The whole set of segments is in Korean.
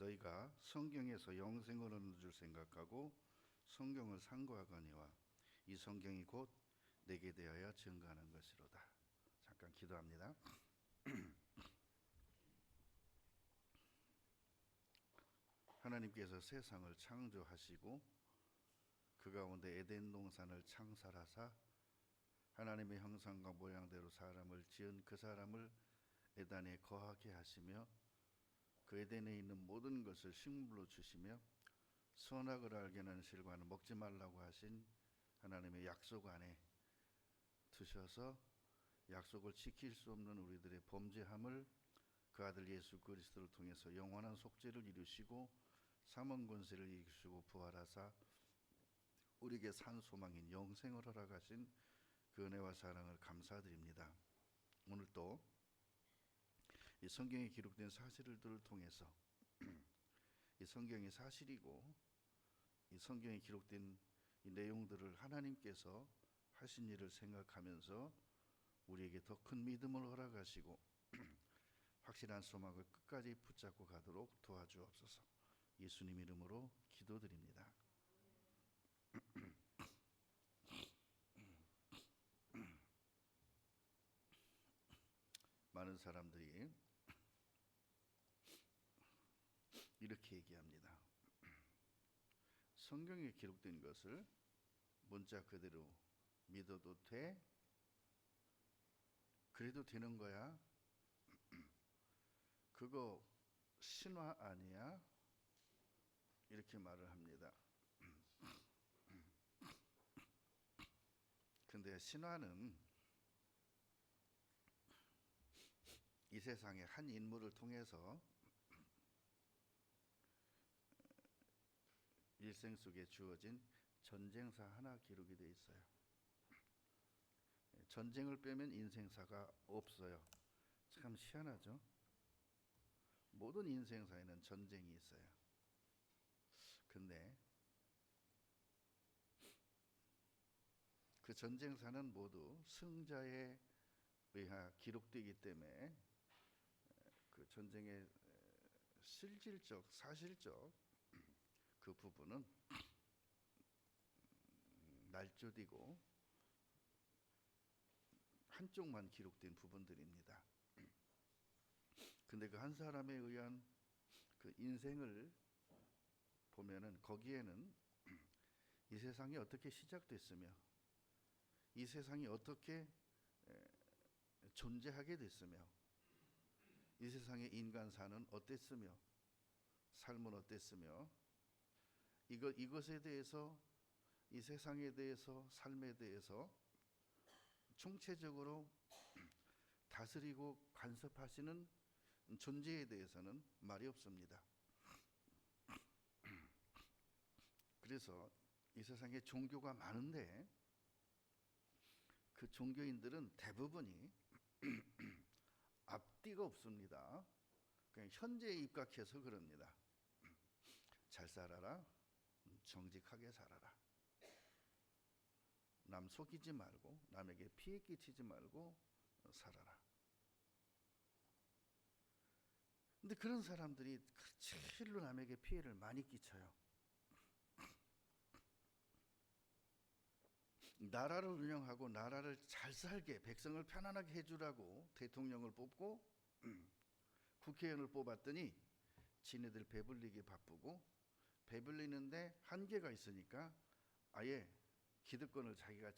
너희가 성경에서 영생을 얻는 줄 생각하고 성경을 상고하거니와 이 성경이 곧 내게 대하여 증거하는 것이로다. 잠깐 기도합니다. 하나님께서 세상을 창조하시고 그 가운데 에덴 동산을 창설하사 하나님의 형상과 모양대로 사람을 지은 그 사람을 에덴에 거하게 하시며 그 에덴에 있는 모든 것을 식물로 주시며 선악을 알게 하는 실과는 먹지 말라고 하신 하나님의 약속 안에 두셔서 약속을 지킬 수 없는 우리들의 범죄함을 그 아들 예수 그리스도를 통해서 영원한 속죄를 이루시고 사망 권세를 이기시고 부활하사 우리에게 산 소망인 영생을 허락하신 그 은혜와 사랑을 감사드립니다. 오늘 또 이 성경에 기록된 사실들을 통해서 이 성경이 사실이고 이 성경에 기록된 이 내용들을 하나님께서 하신 일을 생각하면서 우리에게 더 큰 믿음을 허락하시고 확실한 소망을 끝까지 붙잡고 가도록 도와주옵소서. 예수님 이름으로 기도드립니다. 많은 사람들이 이렇게 얘기합니다. 성경에 기록된 것을 문자 그대로 믿어도 돼? 그래도 되는 거야? 그거 신화 아니야? 이렇게 말을 합니다. 근데 신화는 이 세상의 한 인물을 통해서 일생 속에 주어진 전쟁사 하나 기록이 되어 있어요. 전쟁을 빼면 인생사가 없어요. 참 희한하죠? 모든 인생사에는 전쟁이 있어요. 근데 그 전쟁사는 모두 승자에 의하 기록되기 때문에 그 전쟁의 실질적, 사실적 그 부분은 날조되고 한쪽만 기록된 부분들입니다. 근데 그 한 사람에 의한 그 인생을 보면은 거기에는 이 세상이 어떻게 시작됐으며 이 세상이 어떻게 존재하게 됐으며 이 세상의 인간사는 어땠으며 삶은 어땠으며 이것에 대해서 이 세상에 대해서 삶에 대해서 총체적으로 다스리고 간섭하시는 존재에 대해서는 말이 없습니다. 그래서 이 세상에 종교가 많은데 그 종교인들은 대부분이 앞뒤가 없습니다. 그냥 현재에 입각해서 그럽니다. 잘 살아라, 정직하게 살아라, 남 속이지 말고 남에게 피해 끼치지 말고 살아라. 근데 그런 사람들이 실로 남에게 피해를 많이 끼쳐요. 나라를 운영하고 나라를 잘 살게 백성을 편안하게 해주라고 대통령을 뽑고 국회의원을 뽑았더니 지네들 배불리기 바쁘고 배불리는데 한계가 있으니까 아예 기득권을 자기가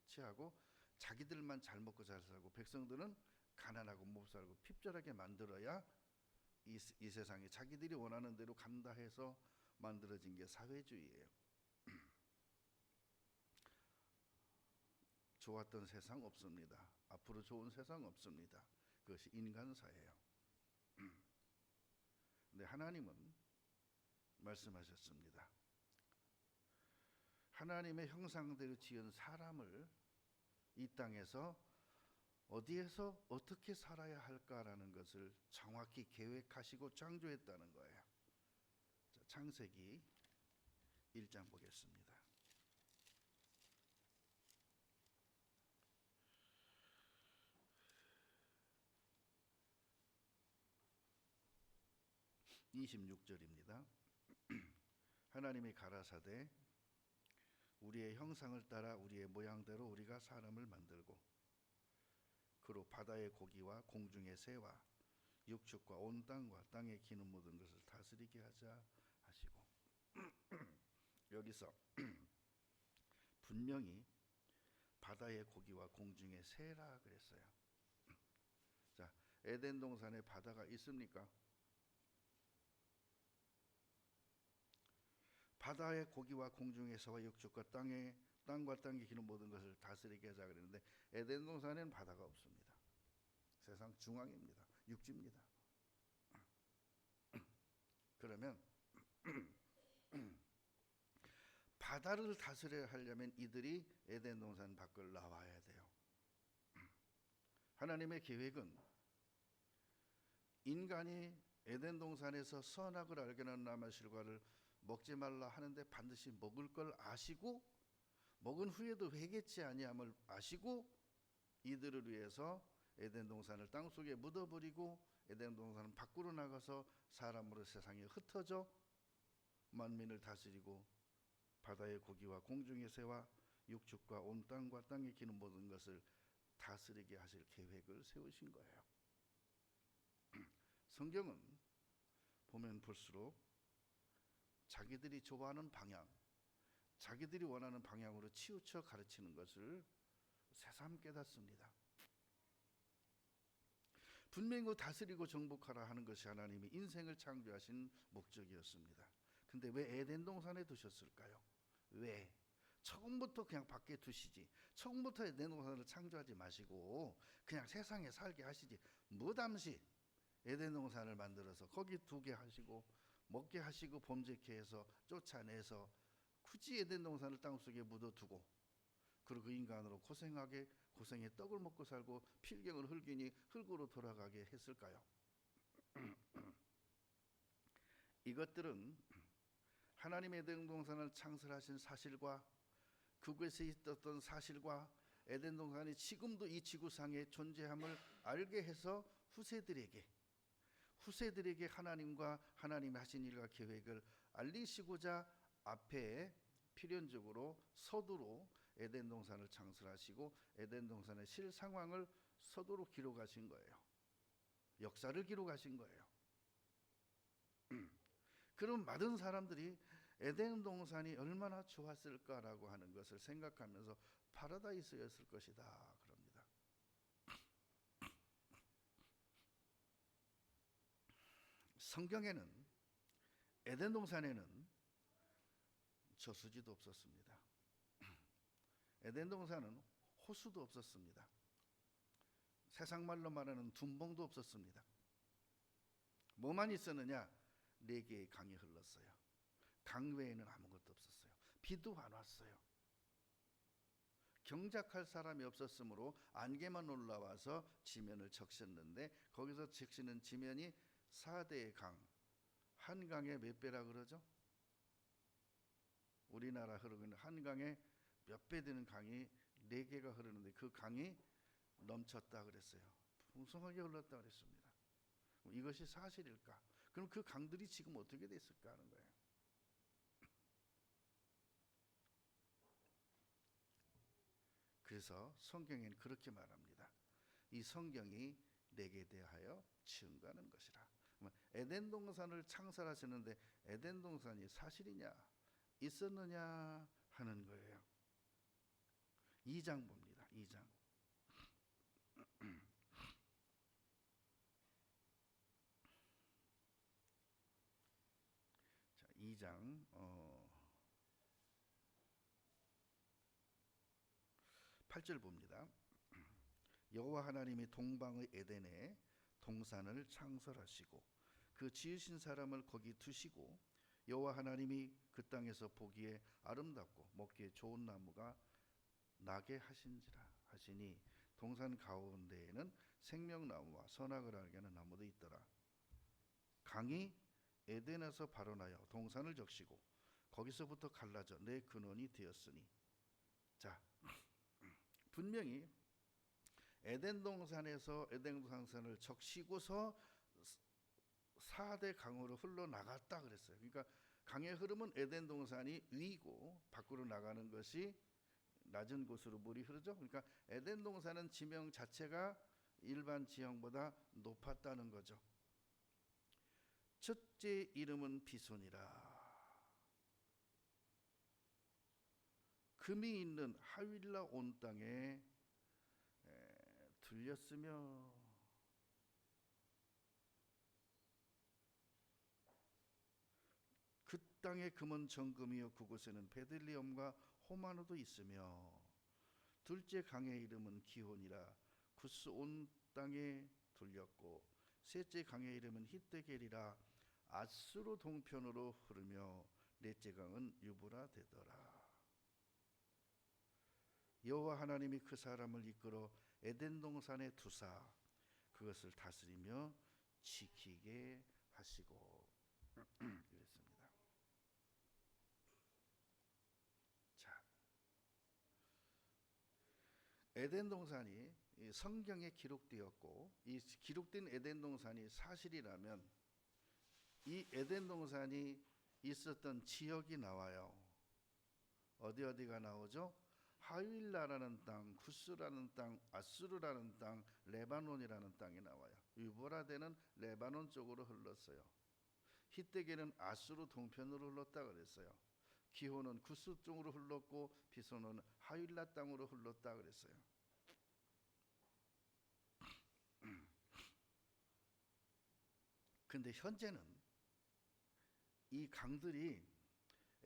취하고 자기들만 잘 먹고 잘 살고 백성들은 가난하고 못 살고 핍절하게 만들어야 이 세상에 자기들이 원하는 대로 간다 해서 만들어진 게 사회주의예요. 좋았던 세상 없습니다. 앞으로 좋은 세상 없습니다. 그것이 인간사예요. 근데 하나님은 말씀하셨습니다. 하나님의 형상대로 지은 사람을 이 땅에서 어디에서 어떻게 살아야 할까라는 것을 정확히 계획하시고 창조했다는 거예요. 자, 창세기 1장 보겠습니다. 26절입니다. 하나님이 가라사대 우리의 형상을 따라 우리의 모양대로 우리가 사람을 만들고 그로 바다의 고기와 공중의 새와 육축과 온 땅과 땅에 기는 모든 것을 다스리게 하자 하시고 여기서 분명히 바다의 고기와 공중의 새라 그랬어요. 자, 에덴 동산에 바다가 있습니까? 바다의 고기와 공중의 새와 육축과 땅과 땅에 기는 모든 것을 다스리게 하자 그랬는데 에덴 동산에는 바다가 없습니다. 세상 중앙입니다. 육지입니다. 그러면 바다를 다스려야 하려면 이들이 에덴 동산 밖을 나와야 돼요. 하나님의 계획은 인간이 에덴 동산에서 선악을 알게 하는 나무 실과를 먹지 말라 하는데 반드시 먹을 걸 아시고 먹은 후에도 회개치 아니함을 아시고 이들을 위해서 에덴 동산을 땅속에 묻어버리고 에덴 동산은 밖으로 나가서 사람으로 세상에 흩어져 만민을 다스리고 바다의 고기와 공중의 새와 육축과 온 땅과 땅에 기는 모든 것을 다스리게 하실 계획을 세우신 거예요. 성경은 보면 볼수록 자기들이 좋아하는 방향, 자기들이 원하는 방향으로 치우쳐 가르치는 것을 새삼 깨닫습니다. 분명히 다스리고 정복하라 하는 것이 하나님이 인생을 창조하신 목적이었습니다. 근데 왜 에덴 동산에 두셨을까요? 왜? 처음부터 그냥 밖에 두시지. 처음부터 에덴 동산을 창조하지 마시고 그냥 세상에 살게 하시지. 무담시 에덴 동산을 만들어서 거기 두게 하시고 먹게 하시고 범죄케 해서 쫓아내서 굳이 에덴 동산을 땅속에 묻어두고 그리고 인간으로 고생의 떡을 먹고 살고 필경을 흙이니 흙으로 돌아가게 했을까요? 이것들은 하나님의 에덴 동산을 창설하신 사실과 그곳에 있었던 사실과 에덴 동산이 지금도 이 지구상에 존재함을 알게 해서 후세들에게 하나님과 하나님이 하신 일과 계획을 알리시고자 앞에 필연적으로 서두로 에덴 동산을 창설하시고 에덴 동산의 실상황을 서두로 기록하신 거예요. 역사를 기록하신 거예요. 그럼 많은 사람들이 에덴 동산이 얼마나 좋았을까라고 하는 것을 생각하면서 파라다이스였을 것이다 그럽니다. 성경에는 에덴 동산에는 저수지도 없었습니다. 에덴 동산은 호수도 없었습니다. 세상 말로 말하는 둔봉도 없었습니다. 뭐만 있었느냐? 4개의 강이 흘렀어요. 강 외에는 아무것도 없었어요. 비도 안 왔어요. 경작할 사람이 없었으므로 안개만 올라와서 지면을 적셨는데 거기서 적시는 지면이 4대의 강, 한강의 몇 배라 그러죠? 우리나라 흐르고 있는 한강에 몇 배 되는 강이 4개가 흐르는데 그 강이 넘쳤다 그랬어요. 풍성하게 흘렀다 그랬습니다. 이것이 사실일까? 그럼 그 강들이 지금 어떻게 됐을까 하는 거예요. 그래서 성경에는 그렇게 말합니다. 이 성경이 내게 대하여 증거하는 것이라. 에덴 동산을 창설하시는데 에덴 동산이 사실이냐 있었느냐 하는 거예요. 2장 봅니다. 2장. 자, 2장 8절 봅니다. 여호와 하나님이 동방의 에덴에 동산을 창설하시고 그 지으신 사람을 거기 두시고 여호와 하나님이 그 땅에서 보기에 아름답고 먹기에 좋은 나무가 나게 하신지라 하시니 동산 가운데에는 생명나무와 선악을 알게 하는 나무도 있더라. 강이 에덴에서 발원하여 동산을 적시고 거기서부터 갈라져 내 근원이 되었으니. 자, 분명히 에덴 동산에서 에덴 동산을 적시고서 4대 강으로 흘러나갔다 그랬어요. 그러니까 강의 흐름은 에덴 동산이 위고 밖으로 나가는 것이 낮은 곳으로 물이 흐르죠. 그러니까 에덴 동산은 지명 자체가 일반 지형보다 높았다는 거죠. 첫째 이름은 비손이라. 금이 있는 하윌라 온 땅에 들렸으며 그 땅의 금은 정금이요 그곳에는 베들리엄과 호마노도 있으며 둘째 강의 이름은 기혼이라 구스 온 땅에 들렸고 셋째 강의 이름은 히데겔이라 아수르 동편으로 흐르며 넷째 강은 유브라 되더라. 여호와 하나님이 그 사람을 이끌어 에덴 동산에 두사 그것을 다스리며 지키게 하시고 이랬습니다. 자, 에덴 동산이 성경에 기록되었고 이 기록된 에덴 동산이 사실이라면 이 에덴 동산이 있었던 지역이 나와요. 어디가 나오죠? 하윌라라는 땅, 구스라는 땅, 아수르라는 땅, 레바논이라는 땅이 나와요. 유브라데는 레바논 쪽으로 흘렀어요. 히데겔은 아수르 동편으로 흘렀다 그랬어요. 기호는 구스 쪽으로 흘렀고 비손은 하윌라 땅으로 흘렀다 그랬어요. 근데 현재는 이 강들이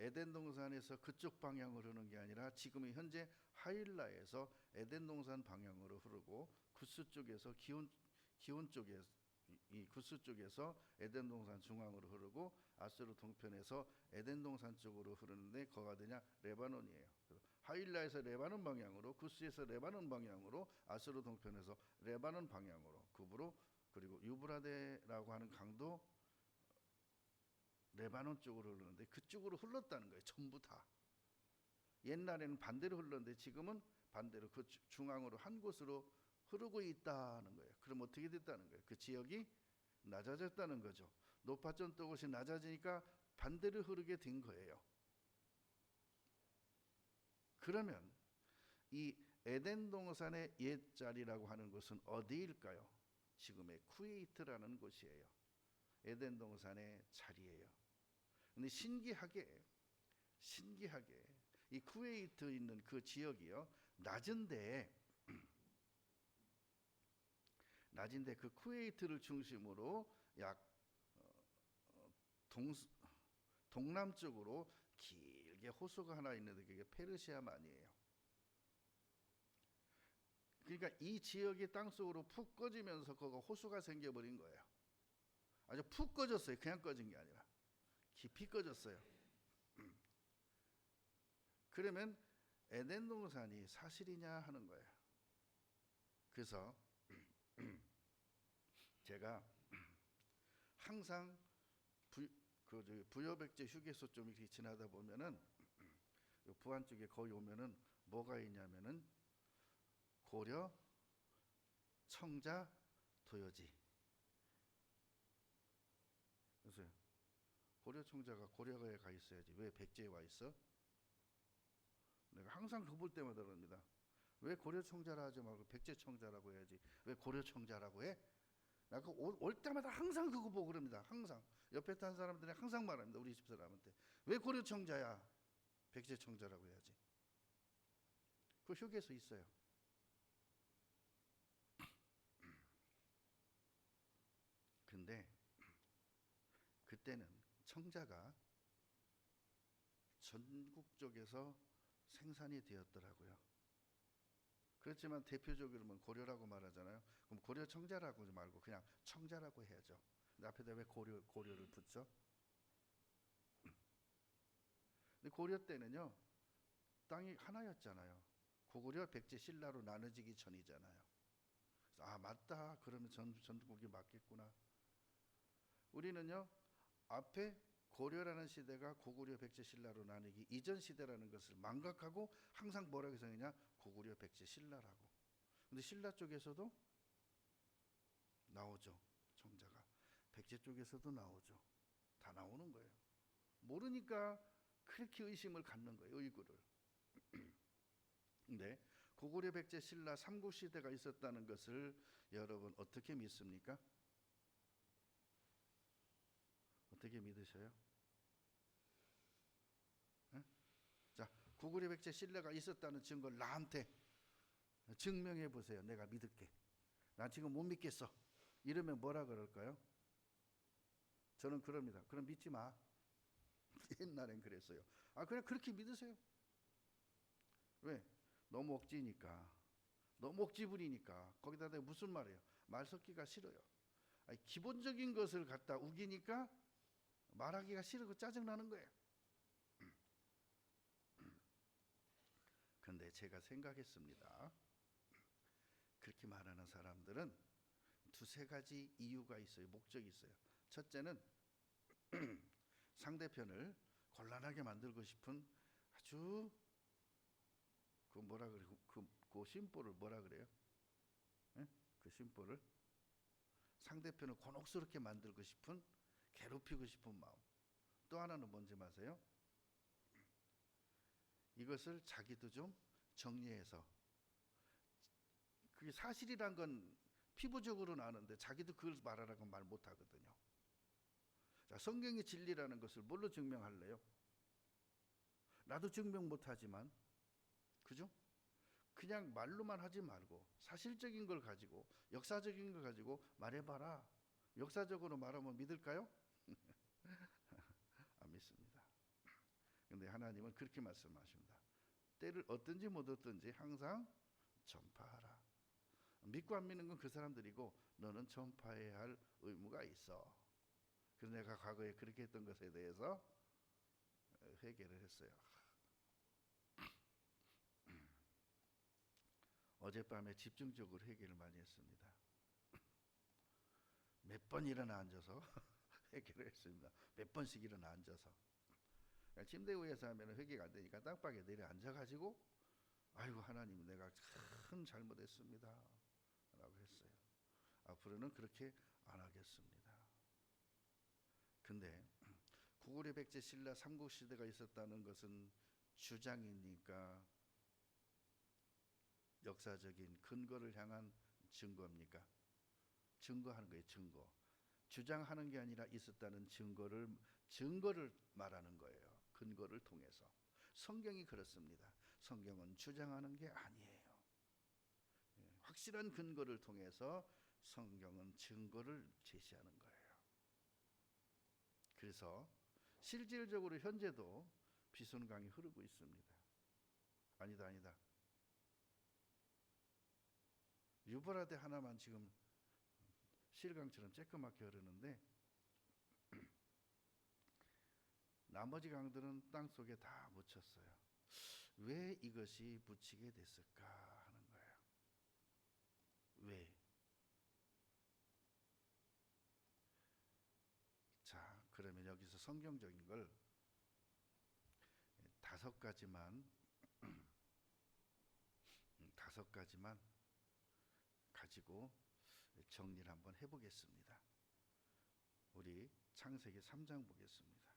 에덴 동산에서 그쪽 방향으로 흐르는 게 아니라 지금은 현재 하윌라에서 에덴 동산 방향으로 흐르고 구스 쪽에서 기온 쪽에 이 구스 쪽에서 에덴 동산 중앙으로 흐르고 아수르 동편에서 에덴 동산 쪽으로 흐르는데 거가 되냐 레바논이에요. 하윌라에서 레바논 방향으로 구스에서 레바논 방향으로 아수르 동편에서 레바논 방향으로 급으로 그리고 유브라데라고 하는 강도 레바논 쪽으로 흐르는데 그쪽으로 흘렀다는 거예요. 전부 다. 옛날에는 반대로 흘렀는데 지금은 반대로 그 중앙으로 한 곳으로 흐르고 있다는 거예요. 그럼 어떻게 됐다는 거예요? 그 지역이 낮아졌다는 거죠. 높았던 곳이 낮아지니까 반대로 흐르게 된 거예요. 그러면 이 에덴 동산의 옛자리라고 하는 곳은 어디일까요? 지금의 쿠웨이트라는 곳이에요. 에덴 동산의 자리예요. 근데 신기하게 이 쿠웨이트 있는 그 지역이요 낮은데 그 쿠웨이트를 중심으로 약 동남쪽으로 길게 호수가 하나 있는데 그게 페르시아만이에요. 그러니까 이 지역이 땅속으로 푹 꺼지면서 거기가 호수가 생겨버린 거예요. 아주 푹 꺼졌어요. 그냥 꺼진 게 아니라 깊이 꺼졌어요. 그러면 에덴 동산이 사실이냐 하는 거예요. 그래서 제가 항상 부여백제 휴게소 좀 이렇게 지나다 보면은 부안 쪽에 거기 오면은 뭐가 있냐면은 고려, 청자, 도요지. 그래서 고려 청자가 고려에 가 있어야지 왜 백제에 와 있어? 내가 항상 그 볼 때마다 그럽니다. 왜 고려 청자라 하지 말고 백제 청자라고 해야지 왜 고려 청자라고 해? 나 그 올 때마다 항상 그거 보고 그럽니다. 항상 옆에 탄 사람들이 항상 말합니다. 우리 집 사람한테 왜 고려 청자야? 백제 청자라고 해야지. 그 휴게소 있어요. 근데 그때는 청자가 전국적에서 생산이 되었더라고요. 그렇지만 대표적으로는 고려라고 말하잖아요. 그럼 고려 청자라고 말고 그냥 청자라고 해야죠. 근데 앞에다 왜 고려를 붙죠? 근데 고려 때는요 땅이 하나였잖아요. 고구려 백제 신라로 나눠지기 전이잖아요. 그래서 아 맞다. 그러면 전국이 맞겠구나. 우리는요 앞에 고려라는 시대가 고구려 백제 신라로 나뉘기 이전 시대라는 것을 망각하고 항상 뭐라고 생각하냐 고구려 백제 신라라고. 근데 신라 쪽에서도 나오죠 청자가. 백제 쪽에서도 나오죠. 다 나오는 거예요. 모르니까 그렇게 의심을 갖는 거예요, 의구를. 근데 고구려 백제 신라 삼국 시대가 있었다는 것을 여러분 어떻게 믿습니까? 어떻게 믿으셔요? 네? 자, 고구려 백제 신라가 있었다는 증거를 나한테 증명해 보세요. 내가 믿을게. 나 지금 못 믿겠어. 이러면 뭐라 그럴까요? 저는 그럽니다. 그럼 믿지 마. 옛날엔 그랬어요. 아, 그냥 그렇게 믿으세요. 왜? 너무 억지니까. 너무 억지 부리니까. 거기다 대고 무슨 말이에요? 말 섞기가 싫어요. 아니, 기본적인 것을 갖다 우기니까 말하기가 싫고 짜증나는 거예요. 근데 제가 생각했습니다. 그렇게 말하는 사람들은 두세 가지 이유가 있어요. 목적이 있어요. 첫째는 상대편을 곤란하게 만들고 싶은 아주 그 뭐라 그래? 그 심보를 뭐라 그래요? 예? 그 심보를 상대편을 곤혹스럽게 만들고 싶은, 괴롭히고 싶은 마음. 또 하나는 뭔지 아세요? 이것을 자기도 좀 정리해서, 그게 사실이란 건 피부적으로는 아는데 자기도 그걸 말하라고 말 못하거든요. 자, 성경의 진리라는 것을 뭘로 증명할래요? 나도 증명 못하지만, 그죠? 그냥 말로만 하지 말고 사실적인 걸 가지고, 역사적인 걸 가지고 말해봐라. 역사적으로 말하면 믿을까요? 안 믿습니다. 근데 하나님은 그렇게 말씀하십니다. 때를 얻든지 못 얻든지 항상 전파하라. 믿고 안 믿는 건 그 사람들이고 너는 전파해야 할 의무가 있어. 그래서 내가 과거에 그렇게 했던 것에 대해서 회개를 했어요. 어젯밤에 집중적으로 회개를 많이 했습니다. 몇 번 일어나 앉아서 회개를 했습니다. 몇 번씩 일어나 앉아서. 침대 위에서 하면 회개가 안 되니까 땅바닥에 내려 앉아가지고 아이고 하나님, 내가 큰 잘못했습니다 라고 했어요. 앞으로는 그렇게 안 하겠습니다. 근데 고구려 백제 신라 삼국 시대가 있었다는 것은 주장이니까 역사적인 근거를 향한 증거입니까? 증거하는 거예요. 증거. 주장하는 게 아니라 있었다는 증거를 말하는 거예요. 근거를 통해서. 성경이 그렇습니다. 성경은 주장하는 게 아니에요. 확실한 근거를 통해서 성경은 증거를 제시하는 거예요. 그래서 실질적으로 현재도 비손강이 흐르고 있습니다. 아니다. 유브라데 하나만 지금 실강처럼 쬐끄맣게 흐르는데 나머지 강들은 땅 속에 다 묻혔어요. 왜 이것이 묻히게 됐을까 하는 거예요. 왜? 자, 그러면 여기서 성경적인 걸 5가지만 가지고 정리를 한번 해보겠습니다. 우리 창세기 3장 보겠습니다.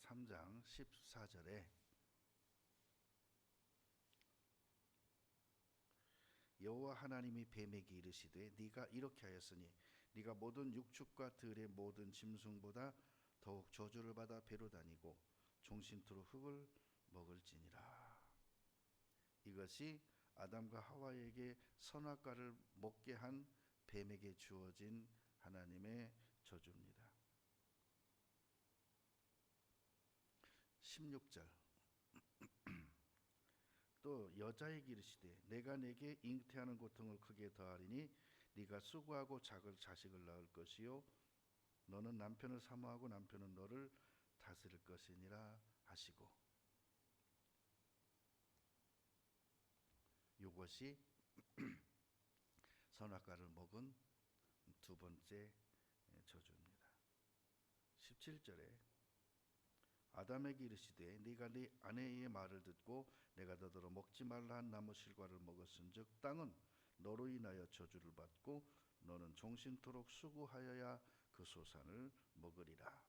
3장 14절에 여호와 하나님이 뱀에게 이르시되 네가 이렇게 하였으니 네가 모든 육축과 들의 모든 짐승보다 더욱 저주를 받아 배로 다니고 종신토로 흙을 먹을지니라. 이것이 아담과 하와에게 선악과를 먹게 한 뱀에게 주어진 하나님의 저주입니다. 16절 또 여자에게 이르시되 내가 내게 잉태하는 고통을 크게 더하리니 네가 수고하고 자식을 낳을 것이요 너는 남편을 사모하고 남편은 너를 다스릴 것이니라 하시고, 이것이 선악과를 먹은 두 번째 저주입니다. 17절에 아담에게 이르시되 네가 네 아내의 말을 듣고 내가 너더러 먹지 말라 한 나무 실과를 먹었은즉 땅은 너로 인하여 저주를 받고 너는 종신토록 수고하여야 그 소산을 먹으리라.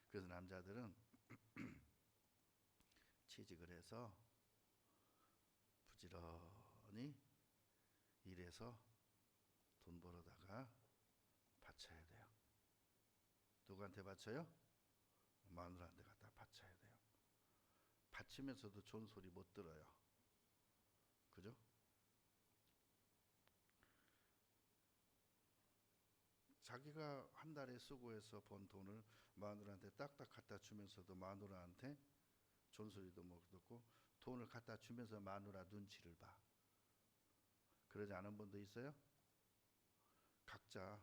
그래서 남자들은 취직을 해서 부지런히 일해서 돈 벌어다가 바쳐야 돼요. 누구한테 바쳐요? 마누라한테 갖다 바쳐야 돼요. 바치면서도 좋은 소리 못 들어요. 그죠? 자기가 한 달에 수고해서 번 돈을 마누라한테 딱딱 갖다 주면서도 마누라한테 좋은 소리도 못 듣고 돈을 갖다 주면서 마누라 눈치를 봐. 그러지 않은 분도 있어요? 각자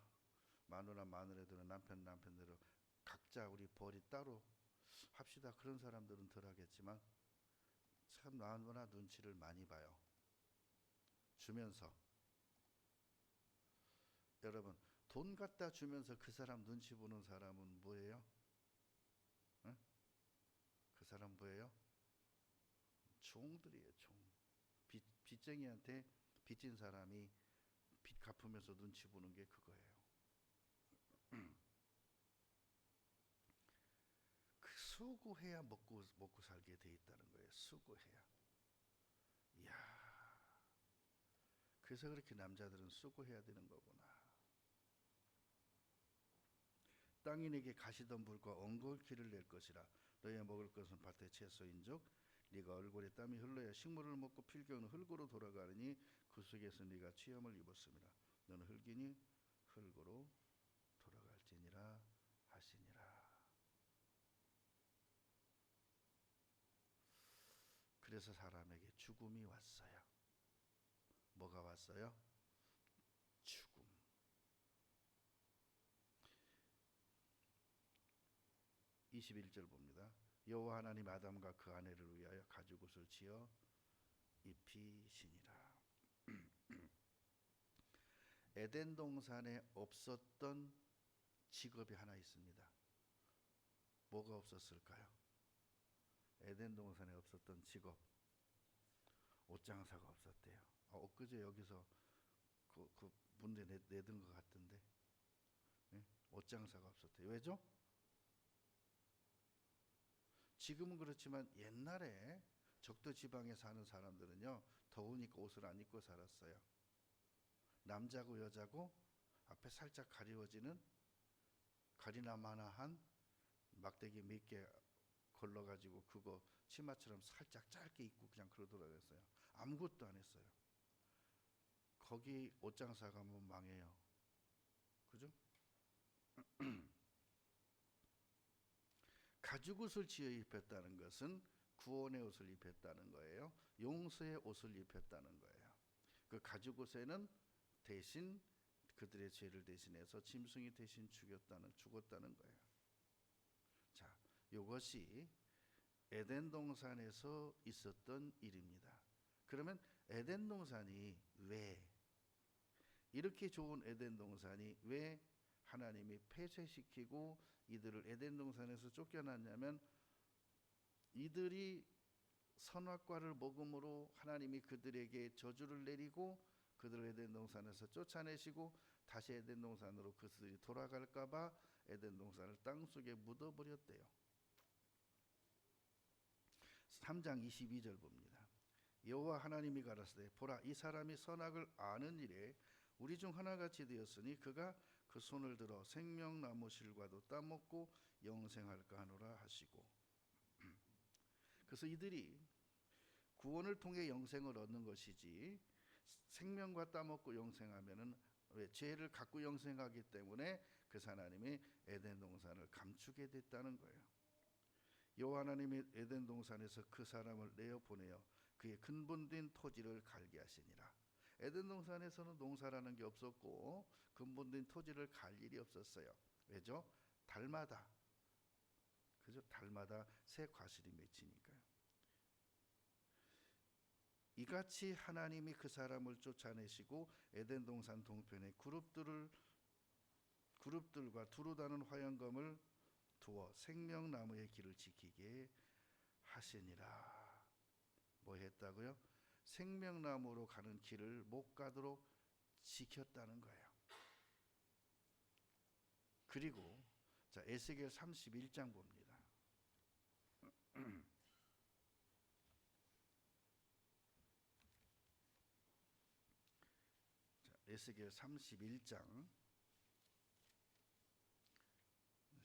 마누라들은 남편대로 각자 우리 벌이 따로 합시다. 그런 사람들은 덜 하겠지만 참 마누라 눈치를 많이 봐요. 주면서. 여러분, 돈 갖다 주면서 그 사람 눈치 보는 사람은 뭐예요? 응? 그 사람 뭐예요? 종들이에요. 종. 빚쟁이한테 빚진 사람이 빚 갚으면서 눈치 보는 게 그거예요. 그 수고해야 먹고 살게 돼 있다는 거예요. 수고해야. 이야. 그래서 그렇게 남자들은 수고해야 되는 거구나. 땅이 내게 가시던 불과 엉겅퀴를 낼 것이라. 너희가 먹을 것은 밭의 채소인즉 네가 얼굴에 땀이 흘러야 식물을 먹고 필경은 흙으로 돌아가느니 그 속에서 네가 취함을 입었습니다. 너는 흙이니 흙으로 돌아갈지니라 하시니라. 그래서 사람에게 죽음이 왔어요. 뭐가 왔어요? 죽음. 21절 봅니다. 여호와 하나님 아담과 그 아내를 위하여 가죽옷을 지어 입히시니라. 에덴 동산에 없었던 직업이 하나 있습니다. 뭐가 없었을까요? 에덴 동산에 없었던 직업. 옷장사가 없었대요. 엊그제 여기서 그 문제 내든 것 같은데, 네? 옷장사가 없었대요. 왜죠? 지금은 그렇지만 옛날에 적도 지방에 사는 사람들은요, 더우니까 옷을 안 입고 살았어요. 남자고 여자고 앞에 살짝 가리워지는 가리나마나한 막대기 몇 개 걸러가지고 그거 치마처럼 살짝 짧게 입고 그냥 그러더라고요. 아무것도 안 했어요. 거기 옷장사 가면 망해요. 그죠? 가죽옷을 지어 입혔다는 것은 구원의 옷을 입혔다는 거예요. 용서의 옷을 입혔다는 거예요. 그 가죽옷에는 대신 그들의 죄를 대신해서 짐승이 대신 죽었다는 거예요. 자, 이것이 에덴 동산에서 있었던 일입니다. 그러면 에덴 동산이 왜 이렇게 좋은 에덴 동산이 왜 하나님이 폐쇄시키고 이들을 에덴 동산에서 쫓겨났냐면 이들이 선악과를 먹음으로 하나님이 그들에게 저주를 내리고 그들을 에덴 동산에서 쫓아내시고 다시 에덴 동산으로 그들이 돌아갈까봐 에덴 동산을 땅속에 묻어버렸대요. 3장 22절 봅니다. 여호와 하나님이 가라사대 보라 이 사람이 선악을 아는 일에 우리 중 하나같이 되었으니 그가 그 손을 들어 생명나무 실과도 따먹고 영생할까 하노라 하시고. 그래서 이들이 구원을 통해 영생을 얻는 것이지 생명과 따먹고 영생하면은 왜 죄를 갖고 영생하기 때문에 그 하나님이 에덴 동산을 감추게 됐다는 거예요. 여호와 하나님이 에덴 동산에서 그 사람을 내어 보내어 그의 근본된 토지를 갈게 하시니라. 에덴 동산에서는 농사라는 게 없었고 근본된 토지를 갈 일이 없었어요. 왜죠? 달마다 그죠? 달마다 새 과실이 맺히니까요. 이같이 하나님이 그 사람을 쫓아내시고 에덴 동산 동편에 그룹들과 두루다는 화영검을 두어 생명나무의 길을 지키게 하시니라. 뭐 했다고요? 생명나무로 가는 길을 못 가도록 지켰다는 거예요. 그리고 자, 에스겔 31장 봅니다. 자, 에스겔 31장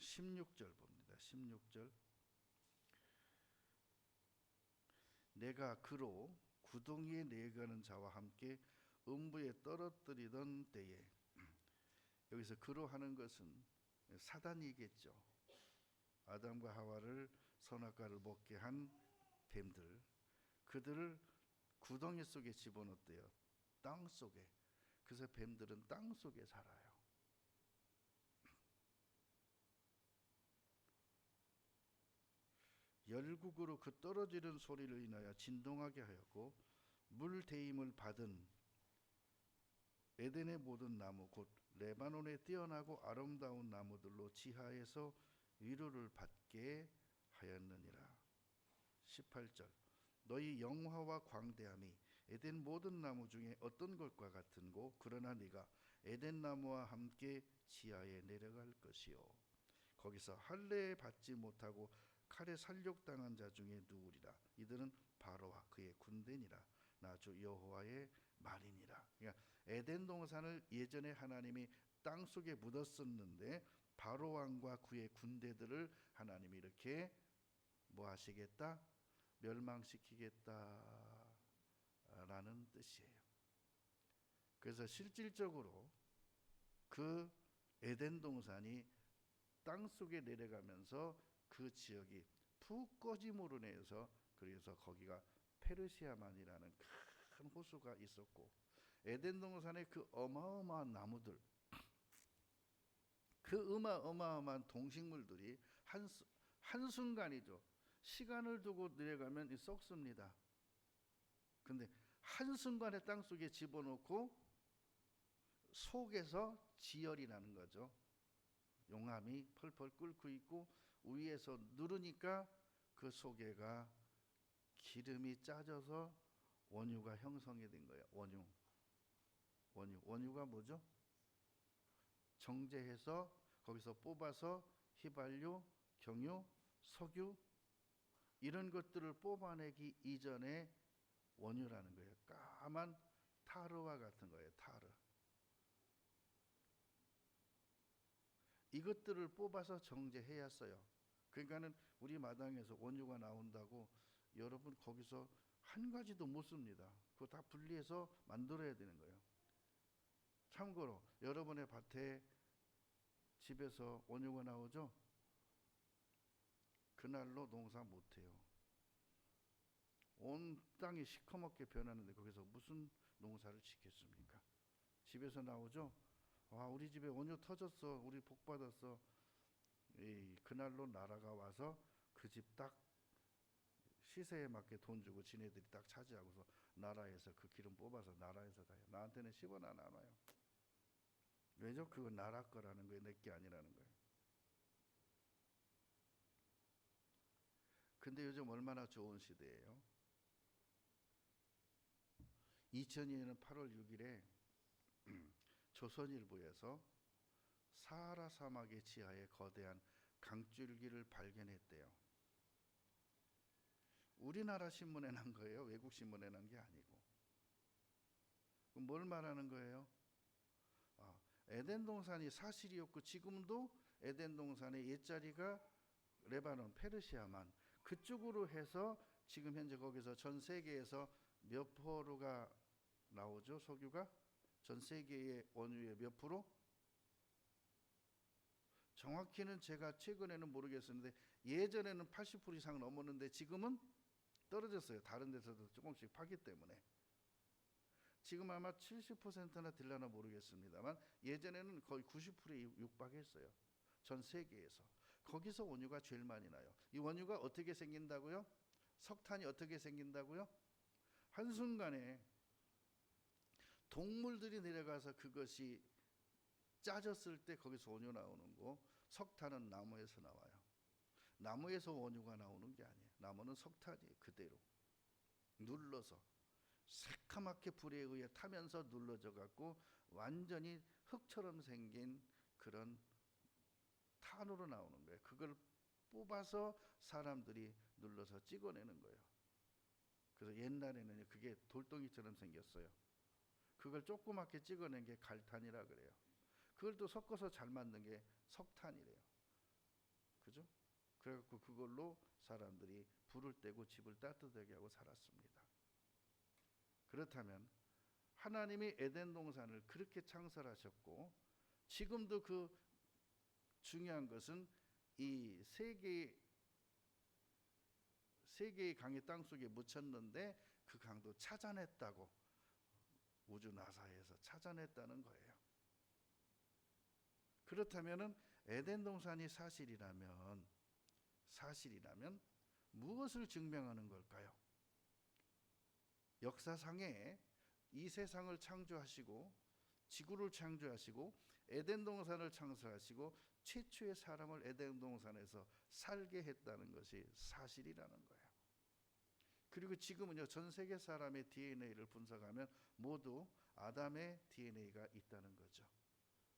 16절 봅니다. 16절. 내가 그로 구덩이에 내가는 자와 함께 음부에 떨어뜨리던 때에, 여기서 그로 하는 것은 사단이겠죠. 아담과 하와를 선악과를 먹게 한 뱀들, 그들을 구덩이 속에 집어넣었대요. 땅 속에. 그래서 뱀들은 땅 속에 살아요. 열국으로 그 떨어지는 소리를 인하여 진동하게 하였고, 물 대임을 받은 에덴의 모든 나무 곧 레바논에 뛰어나고 아름다운 나무들로 지하에서 위로를 받게 하였느니라. 18절. 너희 영화와 광대함이 에덴 모든 나무 중에 어떤 것과 같은고, 그러나 네가 에덴 나무와 함께 지하에 내려갈 것이요, 거기서 할례 받지 못하고 칼에 살육당한 자 중에 누우리라. 이들은 바로와 그의 군대니라. 나 주 여호와의 말이니라. 그러니까 에덴 동산을 예전에 하나님이 땅 속에 묻었었는데 바로 왕과 그의 군대들을 하나님이 이렇게 뭐 하시겠다? 멸망시키겠다라는 뜻이에요. 그래서 실질적으로 그 에덴 동산이 땅 속에 내려가면서 그 지역이 푹 꺼짐으로 인해서, 그래서 거기가 페르시아만이라는 큰 호수가 있었고, 에덴 동산의 그 어마어마한 나무들, 그 어마어마한 동식물들이 한순간이죠. 시간을 두고 내려가면 썩습니다. 근데 한순간에 땅속에 집어넣고 속에서 지열이 나는 거죠. 용암이 펄펄 끓고 있고 위에서 누르니까 그 속에가 기름이 짜져서 원유가 형성이 된 거예요. 원유가 뭐죠? 정제해서 거기서 뽑아서 휘발유, 경유, 석유 이런 것들을 뽑아내기 이전에 원유라는 거예요. 까만 타르와 같은 거예요. 타르. 이것들을 뽑아서 정제해야 써요. 그러니까는 우리 마당에서 원유가 나온다고 여러분 거기서 한 가지도 못 씁니다. 그거 다 분리해서 만들어야 되는 거예요. 참고로 여러분의 밭에 집에서 원유가 나오죠? 그날로 농사 못해요. 온 땅이 시커멓게 변하는데 거기서 무슨 농사를 짓겠습니까? 집에서 나오죠? 와, 우리 집에 원유 터졌어. 우리 복 받았어. 그날로 나라가 와서 그 집 딱 시세에 맞게 돈 주고 지네들이 딱 차지하고서 나라에서 그 기름 뽑아서 나라에서 다 해요. 나한테는 10원 안 와요. 왜죠? 그거 나라 거라는 거예요. 내 게 아니라는 거예요. 근데 요즘 얼마나 좋은 시대예요. 2002년 8월 6일에 조선일보에서 사하라 사막의 지하에 거대한 강줄기를 발견했대요. 우리나라 신문에 난 거예요. 외국 신문에 난 게 아니고. 그럼 뭘 말하는 거예요? 에덴 동산이 사실이었고 지금도 에덴 동산의 옛자리가 레바논, 페르시아만 그쪽으로 해서 지금 현재 거기서 전 세계에서 몇 프로가 나오죠? 석유가? 전 세계의 원유의 몇 프로? 정확히는 제가 최근에는 모르겠었는데 예전에는 80% 이상 넘었는데 지금은 떨어졌어요. 다른 데서도 조금씩 파기 때문에. 지금 아마 70%나 될려나 모르겠습니다만 예전에는 거의 90%에 육박했어요. 전 세계에서. 거기서 원유가 제일 많이 나요. 이 원유가 어떻게 생긴다고요? 석탄이 어떻게 생긴다고요? 한순간에 동물들이 내려가서 그것이 짜졌을 때 거기서 원유 나오는 거. 석탄은 나무에서 나와요. 나무에서 원유가 나오는 게 아니에요. 나무는 석탄이에요. 그대로 눌러서 새카맣게 불에 의해 타면서 눌러져 갖고 완전히 흙처럼 생긴 그런 탄으로 나오는 거예요. 그걸 뽑아서 사람들이 눌러서 찍어내는 거예요. 그래서 옛날에는 그게 돌덩이처럼 생겼어요. 그걸 조그맣게 찍어낸 게 갈탄이라 그래요. 그걸 또 섞어서 잘 만든 게 석탄이래요. 그죠? 그래갖고 그걸로 사람들이 불을 떼고 집을 따뜻하게 하고 살았습니다. 그렇다면 하나님이 에덴 동산을 그렇게 창설하셨고, 지금도 그 중요한 것은 이 세 개의 강이 땅속에 묻혔는데 그 강도 찾아냈다고 우주 나사에서 찾아냈다는 거예요. 그렇다면은 에덴 동산이 사실이라면 무엇을 증명하는 걸까요? 역사상에 이 세상을 창조하시고 지구를 창조하시고 에덴 동산을 창설하시고 최초의 사람을 에덴 동산에서 살게 했다는 것이 사실이라는 거예요. 그리고 지금은요, 전 세계 사람의 DNA를 분석하면 모두 아담의 DNA가 있다는 거죠.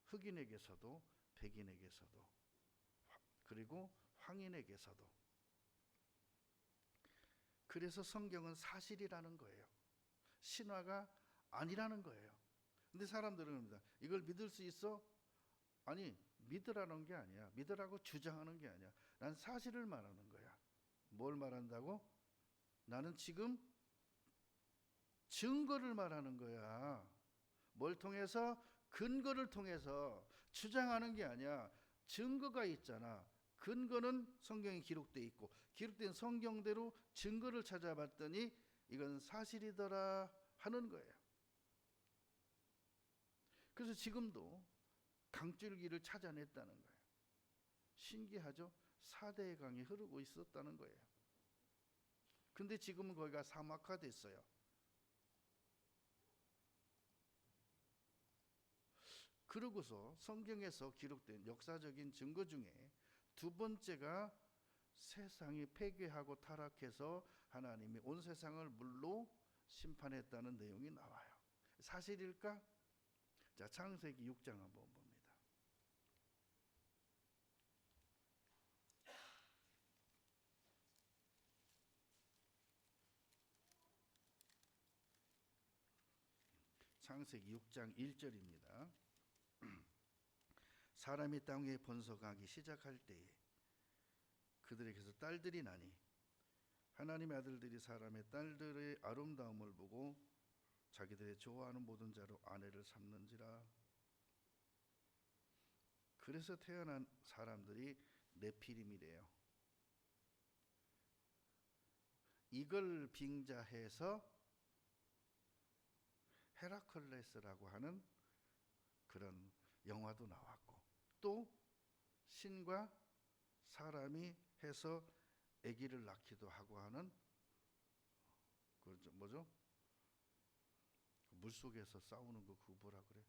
흑인에게서도 백인에게서도 그리고 황인에게서도. 그래서 성경은 사실이라는 거예요. 신화가 아니라는 거예요. 근데 사람들은 그럽니다. 이걸 믿을 수 있어? 아니, 믿으라는 게 아니야. 믿으라고 주장하는 게 아니야. 난 사실을 말하는 거야. 뭘 말한다고? 나는 지금 증거를 말하는 거야. 뭘 통해서? 근거를 통해서. 주장하는 게 아니야. 증거가 있잖아. 근거는 성경에 기록되어 있고, 기록된 성경대로 증거를 찾아봤더니 이건 사실이더라 하는 거예요. 그래서 지금도 강줄기를 찾아냈다는 거예요. 신기하죠? 4대의 강이 흐르고 있었다는 거예요. 근데 지금은 거기가 사막화됐어요. 그러고서 성경에서 기록된 역사적인 증거 중에 두 번째가 세상이 폐괴하고 타락해서 하나님이 온 세상을 물로 심판했다는 내용이 나와요. 사실일까? 자, 창세기 6장 한번 봅니다. 창세기 6장 1절입니다. 사람이 땅에 번성하기 시작할 때에 그들에게서 딸들이 나니 하나님의 아들들이 사람의 딸들의 아름다움을 보고 자기들의 좋아하는 모든 자로 아내를 삼는지라. 그래서 태어난 사람들이 네피림이래요. 이걸 빙자해서 헤라클레스라고 하는 그런 영화도 나왔고, 또 신과 사람이 해서 아기를 낳기도 하고 하는 그 뭐죠? 물속에서 싸우는 거 그거 뭐라 그래?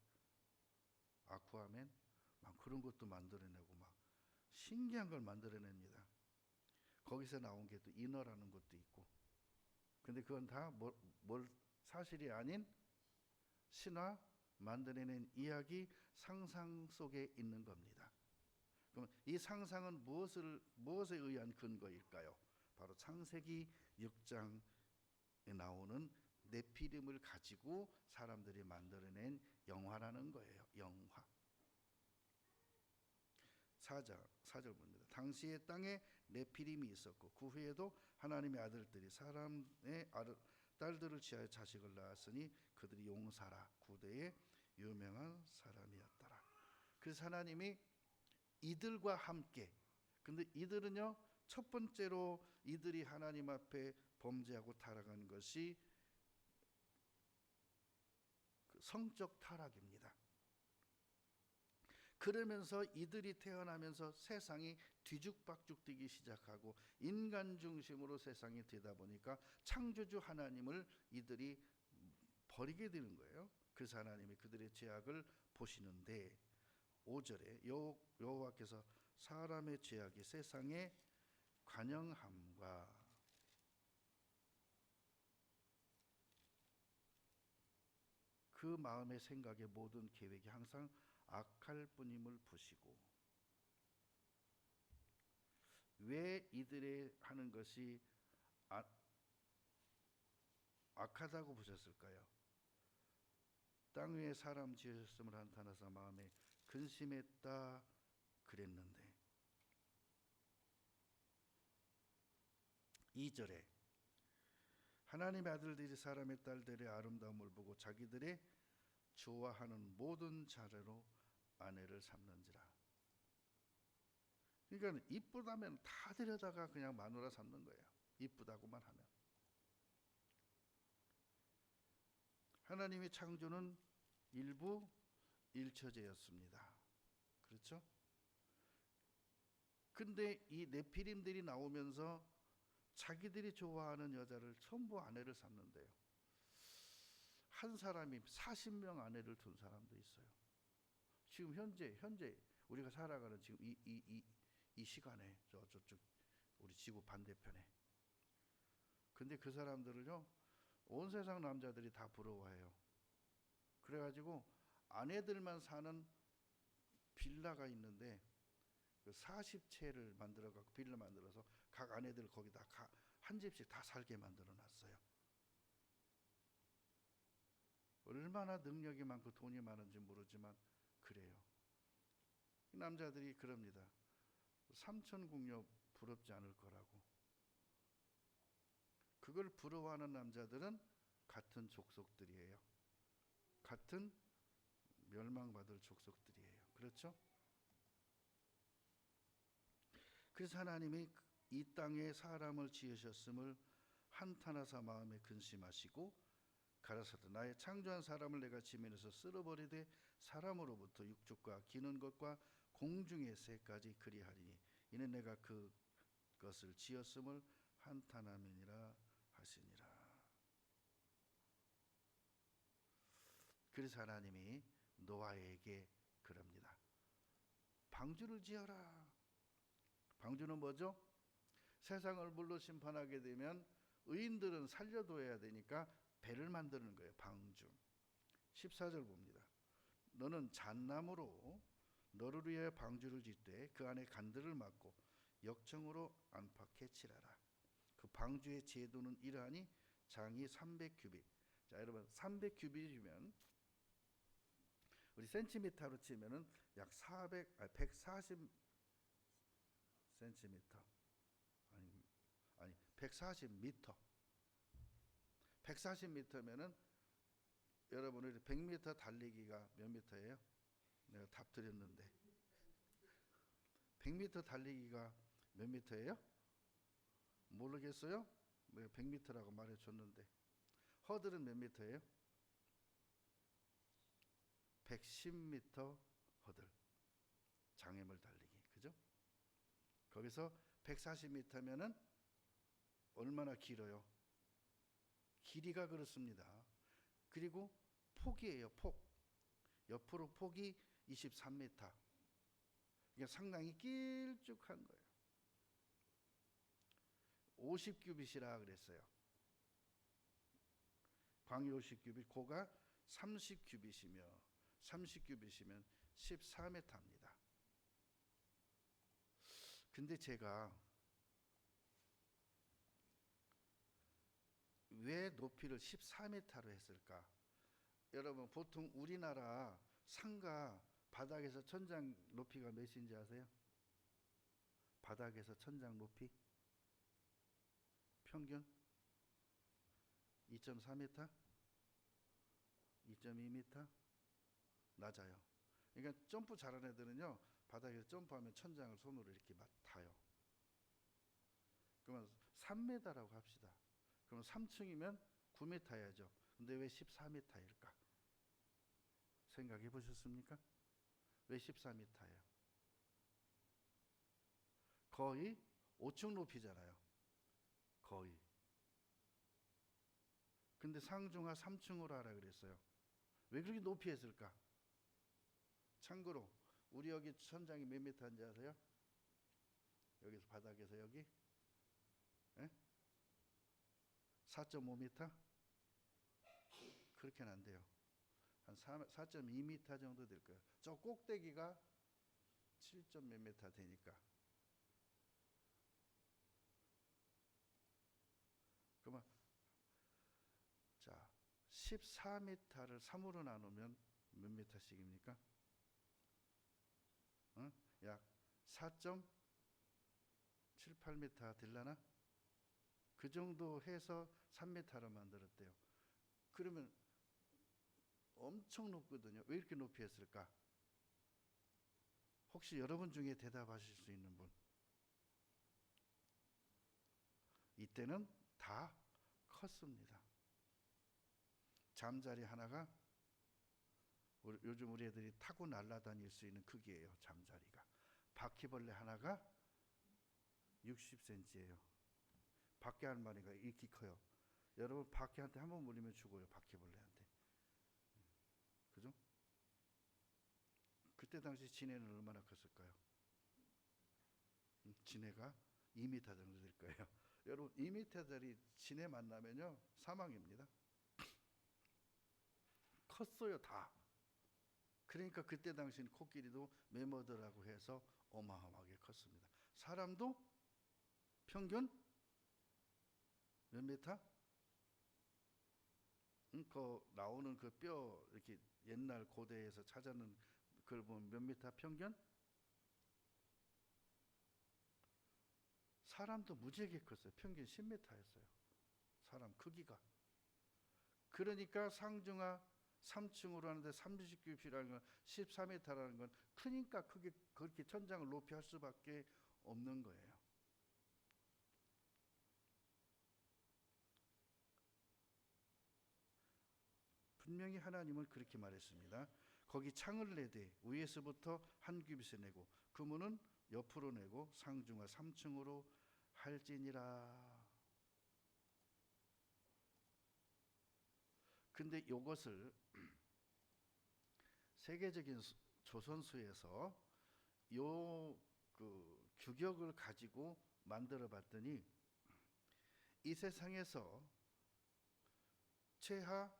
아쿠아맨? 막 그런 것도 만들어내고 막 신기한 걸 만들어냅니다. 거기서 나온 게 또 인어라는 것도 있고. 근데 그건 다 뭘 사실이 아닌 신화 만들어낸 이야기, 상상 속에 있는 겁니다. 그럼 이 상상은 무엇에 의한 근거일까요? 바로 창세기 6장에 나오는 네피림을 가지고 사람들이 만들어낸 영화라는 거예요. 영화. 4절 봅니다. 당시에 땅에 네피림이 있었고 그 후에도 하나님의 아들들이 사람의 딸들을 취하여 자식을 낳았으니 그들이 용사라, 구대의 유명한 사람이었더라. 그래서 하나님이 이들과 함께, 근데 이들은요, 첫 번째로 이들이 하나님 앞에 범죄하고 타락한 것이 그 성적 타락입니다. 그러면서 이들이 태어나면서 세상이 뒤죽박죽 되기 시작하고 인간 중심으로 세상이 되다 보니까 창조주 하나님을 이들이 버리게 되는 거예요. 그래서 하나님이 그들의 죄악을 보시는데 5절에 여호와께서 사람의 죄악이 세상에 관영함과 그 마음의 생각의 모든 계획이 항상 악할 뿐임을 보시고, 왜 이들의 하는 것이 악하다고 보셨을까요? 땅 위에 사람 지으셨음을 한탄하사 마음에 근심했다 그랬는데, 2절에 하나님의 아들들이 사람의 딸들의 아름다움을 보고 자기들의 좋아하는 모든 자료로 아내를 삼는지라. 그러니까 이쁘다면 다 데려다가 그냥 마누라 삼는 거예요. 이쁘다고만 하면. 하나님의 창조는 일부 일처제였습니다. 그렇죠? 근데 이 네피림들이 나오면서 자기들이 좋아하는 여자를 전부 아내를 삼는데요. 한 사람이 40명 아내를 둔 사람도 있어요. 지금 현재 우리가 살아가는 지금 이 시간에 저쪽 우리 지구 반대편에. 근데 그 사람들을요, 온 세상 남자들이 다 부러워해요. 그래가지고 아내들만 사는 빌라가 있는데, 그 40채를 만들어갖고 빌라 만들어서 각 아내들 거기다 한 집씩 다 살게 만들어 놨어요. 얼마나 능력이 많고 돈이 많은지 모르지만 그래요. 남자들이 그럽니다. 삼천궁녀 부럽지 않을 거라고. 그걸 부러워하는 남자들은 같은 족속들이에요. 같은 멸망받을 족속들이에요. 그렇죠? 그래서 하나님이 이 땅에 사람을 지으셨음을 한탄하사 마음에 근심하시고 가라사대 나의 창조한 사람을 내가 지면에서 쓸어버리되 사람으로부터 육축과 기는 것과 공중의 새까지 그리하리니 이는 내가 그것을 지었음을 한탄함이니라 하시니라. 그래서 하나님이 노아에게 그럽니다. 방주를 지어라. 방주는 뭐죠? 세상을 물로 심판하게 되면 의인들은 살려둬야 되니까 배를 만드는 거예요. 방주. 14절 봅니다. 너는 잣나무로 너를 위하여 방주를 짓되 그 안에 간들을 막고 역청으로 안팎에 칠하라. 그 방주의 제도는 이러하니 장이 300규빗. 자, 여러분 300규빗이면 우리 센티미터로 치면은 약 140 센티미터. 아니 140미터. 140미터면은 여러분 우리 100m 달리기가 몇 미터예요? 내가 답 드렸는데 100m 달리기가 몇 미터예요? 모르겠어요? 내가 100m라고 말해줬는데 허들은 몇 미터예요? 110m 허들. 장애물 달리기. 그죠? 거기서 140m면은 얼마나 길어요? 길이가 그렇습니다. 그리고 폭이에요. 폭. 옆으로 폭이 23m. 그러니까 상당히 길쭉한 거예요. 50규빗이라 그랬어요. 광이 50규빗, 고가 30규빗이며 30규빗이면 14m입니다. 근데 제가 왜 높이를 14m로 했을까? 여러분 보통 우리나라 상가 바닥에서 천장 높이가 몇인지 아세요? 바닥에서 천장 높이 평균 2.4m? 2.2m? 낮아요. 그러니까 점프 잘하는 애들은요 바닥에서 점프하면 천장을 손으로 이렇게 타요. 그러면 3m라고 합시다. 그럼 3층이면 9m 해야죠. 근데 왜 14m일까? 생각해 보셨습니까? 왜 14m예요? 거의 5층 높이잖아요. 거의. 근데 상중하 3층으로 하라 그랬어요. 왜 그렇게 높이 했을까? 참고로 우리 여기 천장이 몇 미터인지 아세요? 여기서 바닥에서 여기 4.5m? 그렇게는 안 돼요. 한 4.2m 정도 될 거예요. 저 꼭대기가 7점 몇 m 되니까. 그러면 자, 14m를 3으로 나누면 몇 m씩입니까? 응? 약 4.78m 되려나? 그 정도 해서 3m로 만들었대요. 그러면 엄청 높거든요. 왜 이렇게 높이 했을까? 혹시 여러분 중에 대답하실 수 있는 분? 이때는 다 컸습니다. 잠자리 하나가 요즘 우리 애들이 타고 날아다닐 수 있는 크기예요. 잠자리가. 바퀴벌레 하나가 60cm예요. 바퀴 한 마리가 이렇게 커요. 여러분 바퀴한테 한번 물리면 죽어요. 바퀴벌레한테. 그죠? 그때 당시 진해는 얼마나 컸을까요? 진해가 2m 정도 될 거예요. 여러분 2m짜리 진해 만나면요 사망입니다. 컸어요 다. 그러니까 그때 당시는 코끼리도 매머드라고 해서 어마어마하게 컸습니다. 사람도 평균 몇 메타? 그 나오는 그 뼈 이렇게 옛날 고대에서 찾아낸 그걸 보면 몇 메타 평균? 사람도 무지하게 컸어요. 평균 10m였어요. 사람 크기가. 그러니까 상중하 3층으로 하는데 30규빗이라는 건 14m라는 건 크니까 크게 그렇게 천장을 높이 할 수밖에 없는 거예요. 분명히 하나님은 그렇게 말했습니다. 거기 창을 내되 위에서부터 한 규빗을 내고 그 문은 옆으로 내고 상중하 3층으로 할지니라. 근데 이것을 세계적인 조선수에서 요 그 규격을 가지고 만들어 봤더니 이 세상에서 최하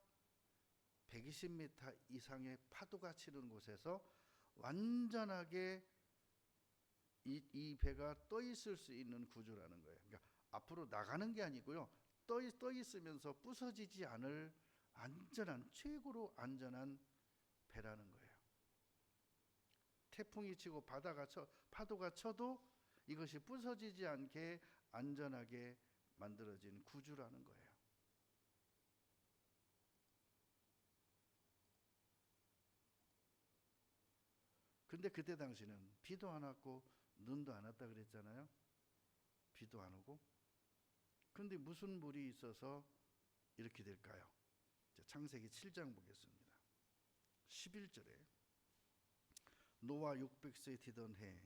120m 이상의 파도가 치는 곳에서 완전하게 이 배가 떠 있을 수 있는 구조라는 거예요. 그러니까 앞으로 나가는 게 아니고요. 떠 있으면서 부서지지 않을 안전한 최고로 안전한 배라는 거예요. 태풍이 치고 파도가 쳐도 이것이 부서지지 않게 안전하게 만들어진 구조라는 거예요. 근데 그때 당시는 비도 안 왔고 눈도 안 왔다 그랬잖아요. 비도 안 오고. 근데 무슨 물이 있어서 이렇게 될까요? 창세기 7장 보겠습니다. 11절에 노아 600세 되던 해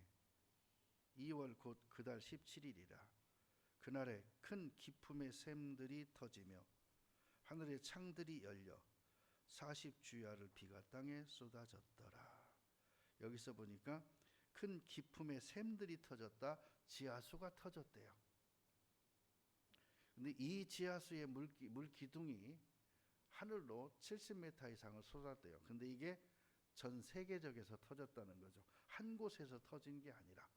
2월 곧 그 달 17일이라 그날에 큰 기품의 샘들이 터지며 하늘의 창들이 열려 40주야를 비가 땅에 쏟아졌더라. 여기서 보니까 큰 기품의 샘들이 터졌다. 지하수가 터졌대요. 근데 이 지하수의 물 기둥이 하늘로 70m 이상을 쏟았대요. 근데 이게 전 세계적에서 터졌다는 거죠. 한 곳에서 터진 게 아니라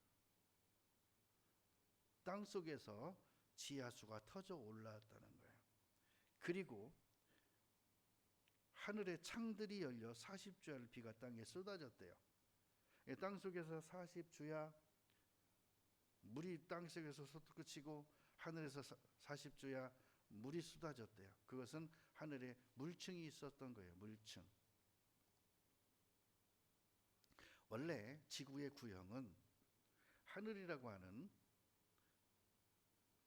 땅 속에서 지하수가 터져 올라왔다는 거예요. 그리고 하늘의 창들이 열려 40주야를 비가 땅에 쏟아졌대요. 땅 속에서 40주야 물이 땅 속에서 솟구치고 하늘에서 40주야 물이 쏟아졌대요. 그것은 하늘에 물층이 있었던 거예요. 물층. 원래 지구의 구형은 하늘이라고 하는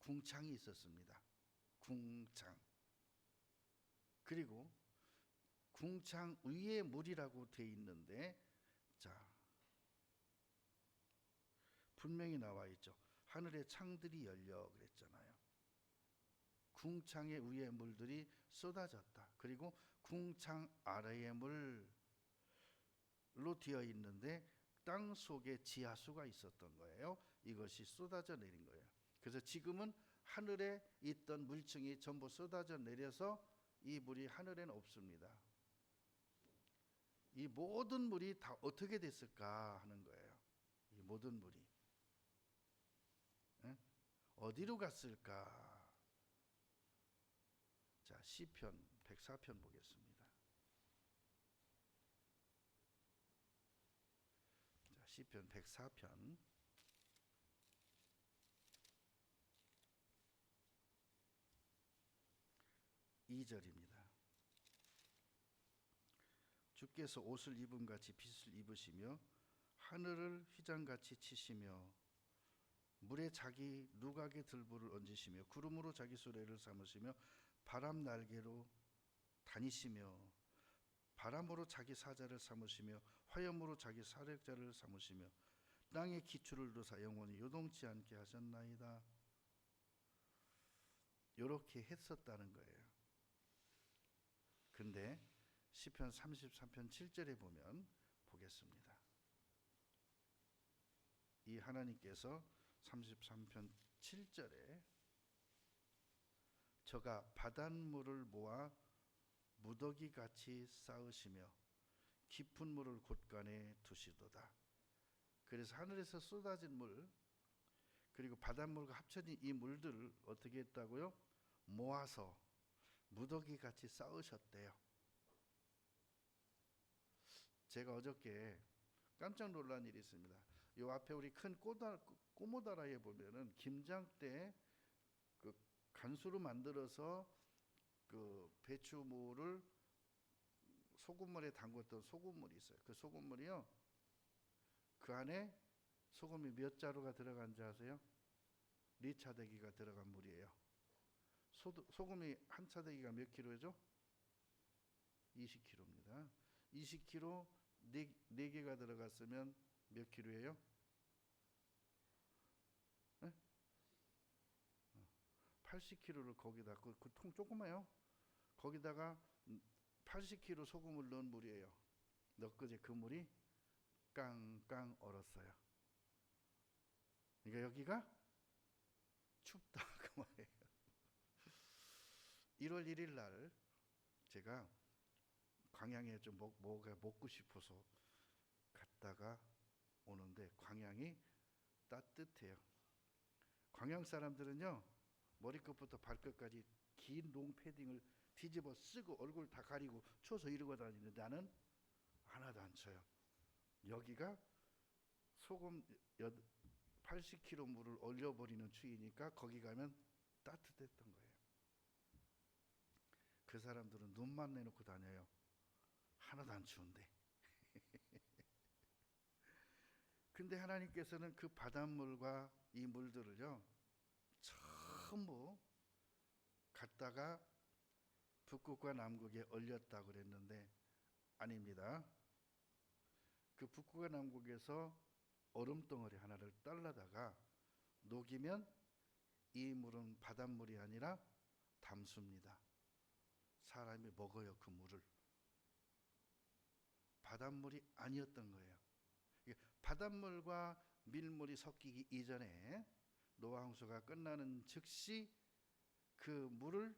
궁창이 있었습니다. 궁창. 그리고 궁창 위에 물이라고 돼 있는데, 자, 분명히 나와 있죠. 하늘의 창들이 열려 그랬잖아요. 궁창의 위에 물들이 쏟아졌다. 그리고 궁창 아래의 물로 되어 있는데 땅 속에 지하수가 있었던 거예요. 이것이 쏟아져 내린 거예요. 그래서 지금은 하늘에 있던 물층이 전부 쏟아져 내려서 이 물이 하늘에는 없습니다. 이 모든 물이 다 어떻게 됐을까 하는 거예요. 이 모든 물이 어디로 갔을까? 자, 시편 104편 보겠습니다. 자, 시편 104편 2절입니다. 주께서 옷을 입은 같이 빛을 입으시며 하늘을 휘장같이 치시며 물에 자기 누각의 들보를 얹으시며 구름으로 자기 수레를 삼으시며 바람 날개로 다니시며 바람으로 자기 사자를 삼으시며 화염으로 자기 사력자를 삼으시며 땅의 기초를 두사 영원히 요동치 않게 하셨나이다. 이렇게 했었다는 거예요. 근데 시편 33편 7절에 보면 보겠습니다. 이 하나님께서 33편 7절에 저가 바닷물을 모아 무더기같이 쌓으시며 깊은 물을 곳간에 두시도다. 그래서 하늘에서 쏟아진 물 그리고 바닷물과 합쳐진 이 물들을 어떻게 했다고요? 모아서 무더기같이 쌓으셨대요. 제가 어저께 깜짝 놀란 일이 있습니다. 요 앞에 우리 큰 꼬모다라에 보면은 김장 때 그 간수로 만들어서 그 배추물을 소금물에 담궜던 소금물이 있어요. 그 소금물이요. 그 안에 소금이 몇 자루가 들어간지 아세요? 4차대기가 들어간 물이에요. 소금이 한 차대기가 몇 킬로죠? 20kg입니다. 20kg 4개가 들어갔으면 몇 킬로예요? 네? 80kg를 거기다 그 통 조그마요. 거기다가 80kg 소금을 넣은 물이에요. 엊그제 그 물이 깡깡 얼었어요. 그러니까 여기가 춥다 그 말이에요. 1월 1일 날 제가 광양에 좀 뭐가 먹고 싶어서 갔다가 오는데 광양이 따뜻해요. 광양 사람들은요 머리끝부터 발끝까지 긴 롱 패딩을 뒤집어 쓰고 얼굴 다 가리고 추워서 이러고 다니는데 나는 하나도 안 쳐요. 여기가 소금 80kg 물을 얼려버리는 추위니까 거기 가면 따뜻했던 거예요. 그 사람들은 눈만 내놓고 다녀요. 하나도 안 추운데. 근데 하나님께서는 그 바닷물과 이 물들을요 전부 갖다가 북극과 남극에 얼렸다고 그랬는데 아닙니다. 그 북극과 남극에서 얼음덩어리 하나를 떨려다가 녹이면 이 물은 바닷물이 아니라 담수입니다. 사람이 먹어요. 그 물을. 바닷물이 아니었던 거예요. 바닷물과 밀물이 섞이기 이전에 노아 홍수가 끝나는 즉시 그 물을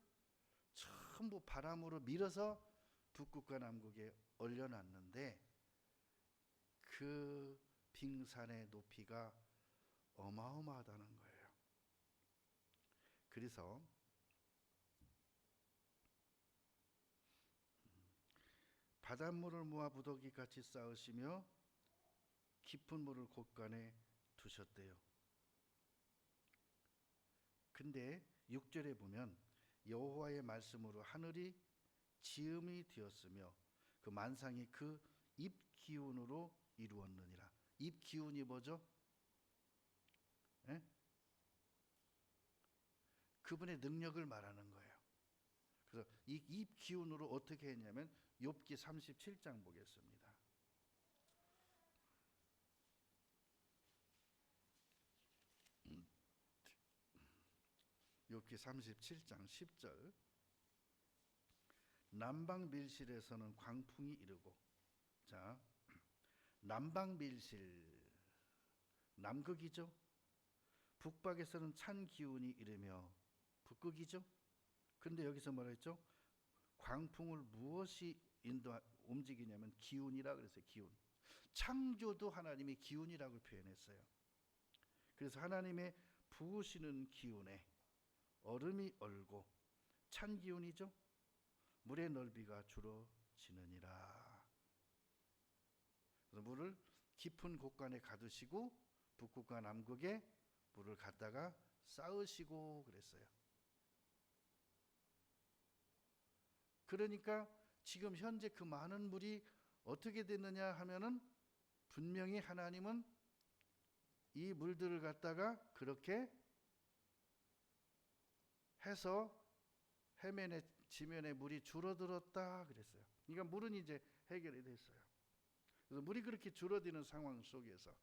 전부 바람으로 밀어서 북극과 남극에 얼려놨는데 그 빙산의 높이가 어마어마하다는 거예요. 그래서 바닷물을 모아 무더기같이 쌓으시며 깊은 물을 곳간에 두셨대요. 근데 6절에 보면 여호와의 말씀으로 하늘이 지음이 되었으며 그 만상이 그 입 기운으로 이루었느니라. 입 기운이 뭐죠? 에? 그분의 능력을 말하는 거예요. 그래서 이 입 기운으로 어떻게 했냐면 욥기 37장 보겠습니다. 욥기 37장 10절 남방 밀실에서는 광풍이 이르고 자 남방 밀실 남극이죠. 북박에서는 찬 기운이 이르며 북극이죠. 근데 여기서 뭐라 했죠? 광풍을 무엇이 움직이냐면 기운이라 그랬어요. 기운. 창조도 하나님이 기운이라고 표현했어요. 그래서 하나님의 부으시는 기운에 얼음이 얼고 찬 기운이죠. 물의 넓이가 줄어지느니라. 그래서 물을 깊은 곳간에 가두시고 북극과 남극에 물을 갖다가 쌓으시고 그랬어요. 그러니까 지금 현재 그 많은 물이 어떻게 됐느냐 하면은 분명히 하나님은 이 물들을 갖다가 그렇게 해서 해면의 지면의 물이 줄어들었다 그랬어요. 그러니까 물은 이제 해결이 됐어요. 그래서 물이 그렇게 줄어드는 상황 속에서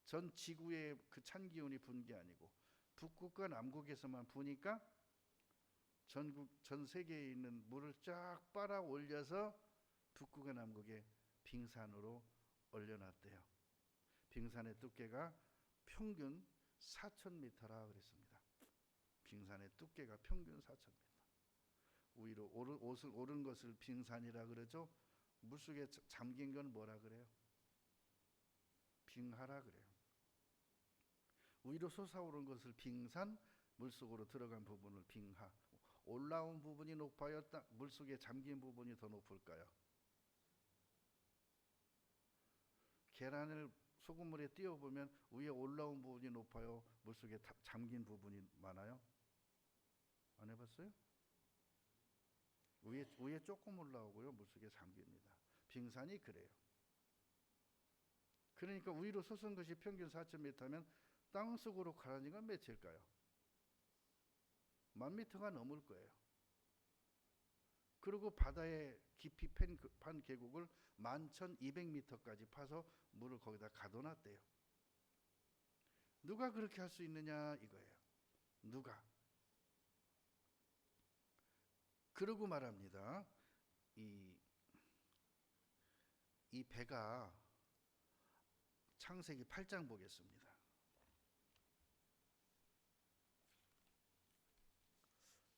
전 지구에 그 찬 기운이 분 게 아니고 북극과 남극에서만 부니까 전 세계에 있는 물을 쫙 빨아 올려서 북극과 남극에 빙산으로 올려놨대요. 빙산의 두께가 평균 4,000m라 그랬습니다. 빙산의 두께가 평균 4,000m. 위로 오른 것을 빙산이라 그러죠. 물속에 잠긴 건 뭐라 그래요? 빙하라 그래요. 위로 솟아오른 것을 빙산, 물속으로 들어간 부분을 빙하. 올라온 부분이 높아요? 물속에 잠긴 부분이 더 높을까요? 계란을 소금물에 띄워보면 위에 올라온 부분이 높아요? 물속에 잠긴 부분이 많아요? 안 해봤어요? 위에 조금 올라오고요. 물속에 잠깁니다. 빙산이 그래요. 그러니까 위로 솟은 것이 평균 4,000m면 땅속으로 가라앉은 건 몇일까요? 10,000m가 넘을 거예요. 그리고 바다의 깊이 판 계곡을 11,200m까지 파서 물을 거기다 가둬놨대요. 누가 그렇게 할 수 있느냐 이거예요. 누가? 그러고 말합니다. 이 배가 창세기 8장 보겠습니다.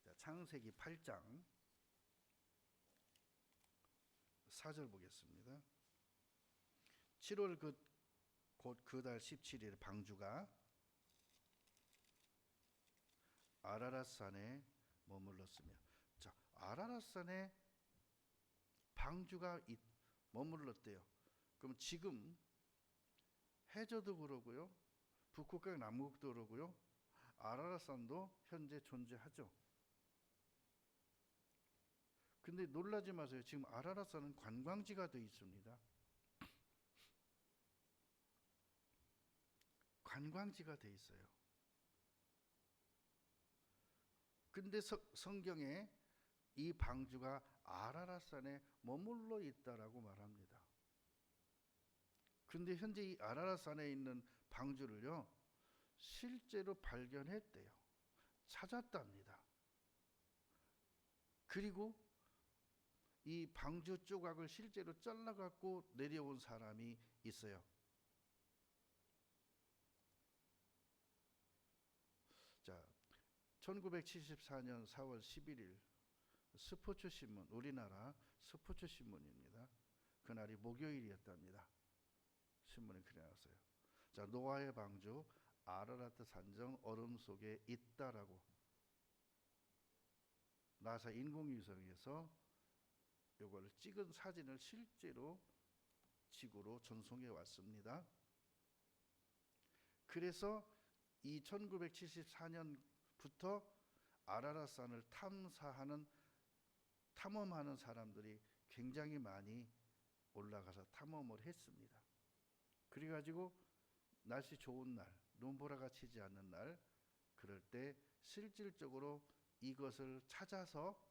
자, 창세기 8장 4절 보겠습니다. 7월 곧 그 달 17일 방주가 아라랏산에 머물렀으며. 자, 아라랏산에 방주가 머물렀대요. 그럼 지금 해저도 그러고요. 북극과 남극도 그러고요. 아라랏산도 현재 존재하죠. 근데 놀라지 마세요. 지금 아라랏산은 관광지가 되어 있습니다. 관광지가 되어 있어요. 근데 성경에 이 방주가 아라랏산에 머물러 있다라고 말합니다. 근데 현재 이 아라랏산에 있는 방주를요, 실제로 발견했대요. 찾았답니다. 그리고 이 방주 조각을 실제로 잘라갖고 내려온 사람이 있어요. 자, 1974년 4월 11일 스포츠신문, 우리나라 스포츠신문입니다. 그날이 목요일이었답니다. 신문에 그래 나왔어요. 자, 노아의 방주 아라랏 산정 얼음 속에 있다라고 나사 인공위성에서 이걸 찍은 사진을 실제로 지구로 전송해 왔습니다. 그래서 이 1974년부터 아라랏산을 탐험하는 사람들이 굉장히 많이 올라가서 탐험을 했습니다. 그래가지고 날씨 좋은 날, 눈보라가 치지 않는 날, 그럴 때 실질적으로 이것을 찾아서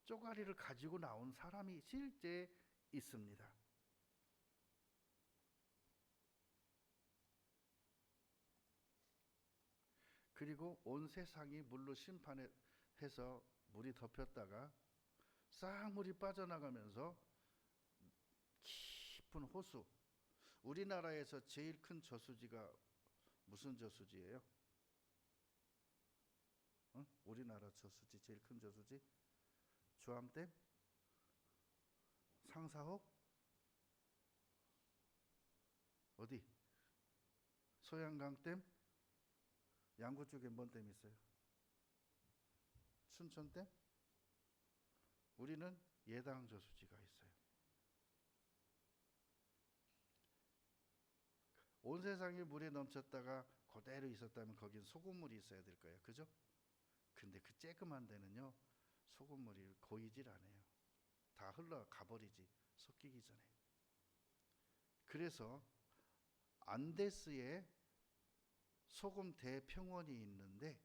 쪼가리를 가지고 나온 사람이 실제 있습니다. 그리고 온 세상이 물로 심판해서 물이 덮였다가 싹 물이 빠져나가면서 깊은 호수, 우리나라에서 제일 큰 저수지가 무슨 저수지예요? 우리나라 저수지 제일 큰 저수지 주암댐, 상사호, 어디 소양강댐, 양구 쪽에 뭔 댐 있어요? 춘천댐? 우리는 예당 저수지가 있어요. 온 세상이 물에 넘쳤다가 그대로 있었다면 거긴 소금물이 있어야 될 거예요. 그죠? 근데 그 쬐끄만 데는요 소금물이 고이질 않아요. 다 흘러가 버리지, 섞이기 전에. 그래서 안데스에 소금 대평원이 있는데,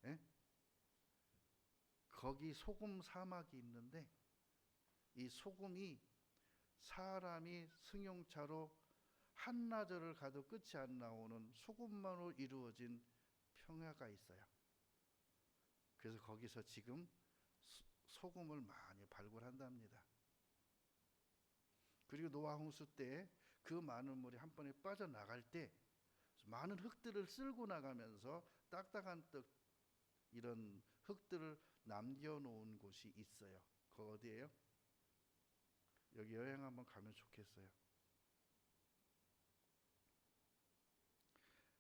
예? 거기 소금 사막이 있는데 이 소금이 사람이 승용차로 한나절을 가도 끝이 안 나오는 소금만으로 이루어진 평야가 있어요. 그래서 거기서 지금 소금을 많이 발굴한답니다. 그리고 노아 홍수 때 그 많은 물이 한 번에 빠져나갈 때 많은 흙들을 쓸고 나가면서 딱딱한 떡 이런 흙들을 남겨놓은 곳이 있어요. 그거 어디예요? 여기 여행 한번 가면 좋겠어요.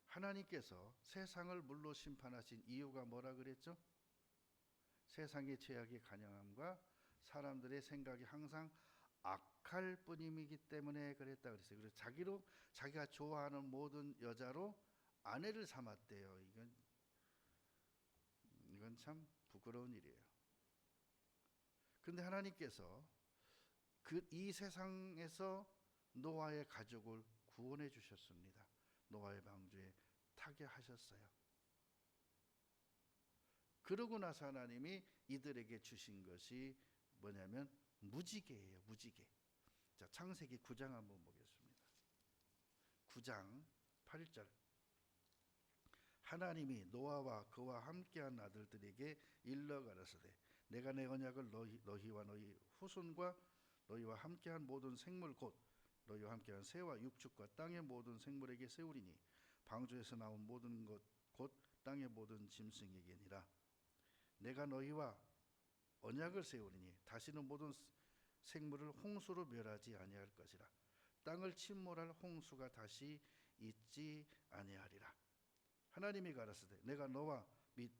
하나님께서 세상을 물로 심판하신 이유가 뭐라 그랬죠? 세상의 죄악의 간영함과 사람들의 생각이 항상 악할 뿐임이기 때문에 그랬다 그랬어요. 그래서 자기가 좋아하는 모든 여자로 아내를 삼았대요. 이건 참 부끄러운 일이에요. 근데 하나님께서 이 세상에서 노아의 가족을 구원해 주셨습니다. 노아의 방주에 타게 하셨어요. 그러고 나서 하나님이 이들에게 주신 것이 뭐냐면 무지개예요. 무지개. 자, 창세기 9장 한번 보겠습니다. 9장 8절. 하나님이 노아와 그와 함께한 아들들에게 일러 가라사대 내가 내 언약을 너희와 너희 후손과 너희와 함께한 모든 생물 곧 너희와 함께한 새와 육축과 땅의 모든 생물에게 세우리니 방주에서 나온 모든 것 곧 땅의 모든 짐승에게니라. 내가 너희와 언약을 세우리니 다시는 모든 생물을 홍수로 멸하지 아니할 것이라. 땅을 침몰할 홍수가 다시 있지 아니하리라. 하나님이 가라사대 내가 너와 및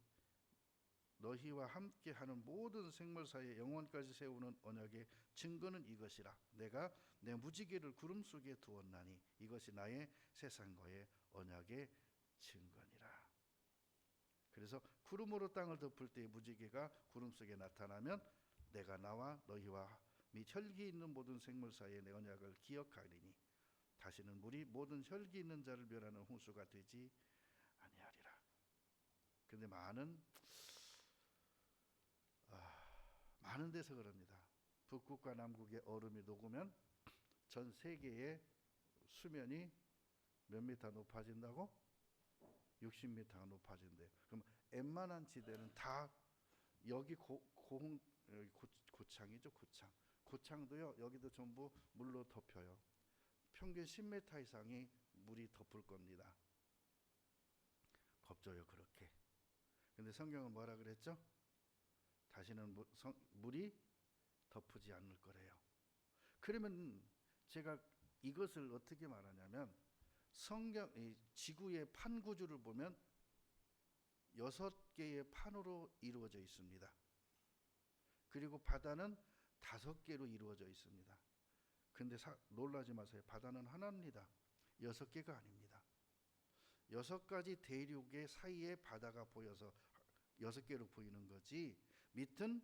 너희와 함께하는 모든 생물 사이에 영원까지 세우는 언약의 증거는 이것이라. 내가 내 무지개를 구름 속에 두었나니 이것이 나의 세상과의 언약의 증거니라. 그래서 구름으로 땅을 덮을 때 무지개가 구름 속에 나타나면 내가 나와 너희와 및 혈기 있는 모든 생물 사이에 내 언약을 기억하리니 다시는 물이 모든 혈기 있는 자를 멸하는 홍수가 되지 아니하리라. 근데 많은 데서 그럽니다. 북극과 남극의 얼음이 녹으면 전 세계의 수면이 몇 미터 높아진다고? 60m가 높아진대요. 그럼 웬만한 지대는 다 여기 고창이죠. 고창도요. 여기도 전부 물로 덮여요. 평균 10m 이상이 물이 덮을 겁니다. 겁줘요 그렇게. 근데 성경은 뭐라 그랬죠? 다시는 물이 덮지 않을 거래요. 그러면 제가 이것을 어떻게 말하냐면 지구의 판 구조를 보면 6개의 판으로 이루어져 있습니다. 그리고 바다는 5개로 이루어져 있습니다. 근데 놀라지 마세요. 바다는 하나입니다. 6개가 아닙니다. 6가지 대륙의 사이에 바다가 보여서 6개로 보이는 거지 밑은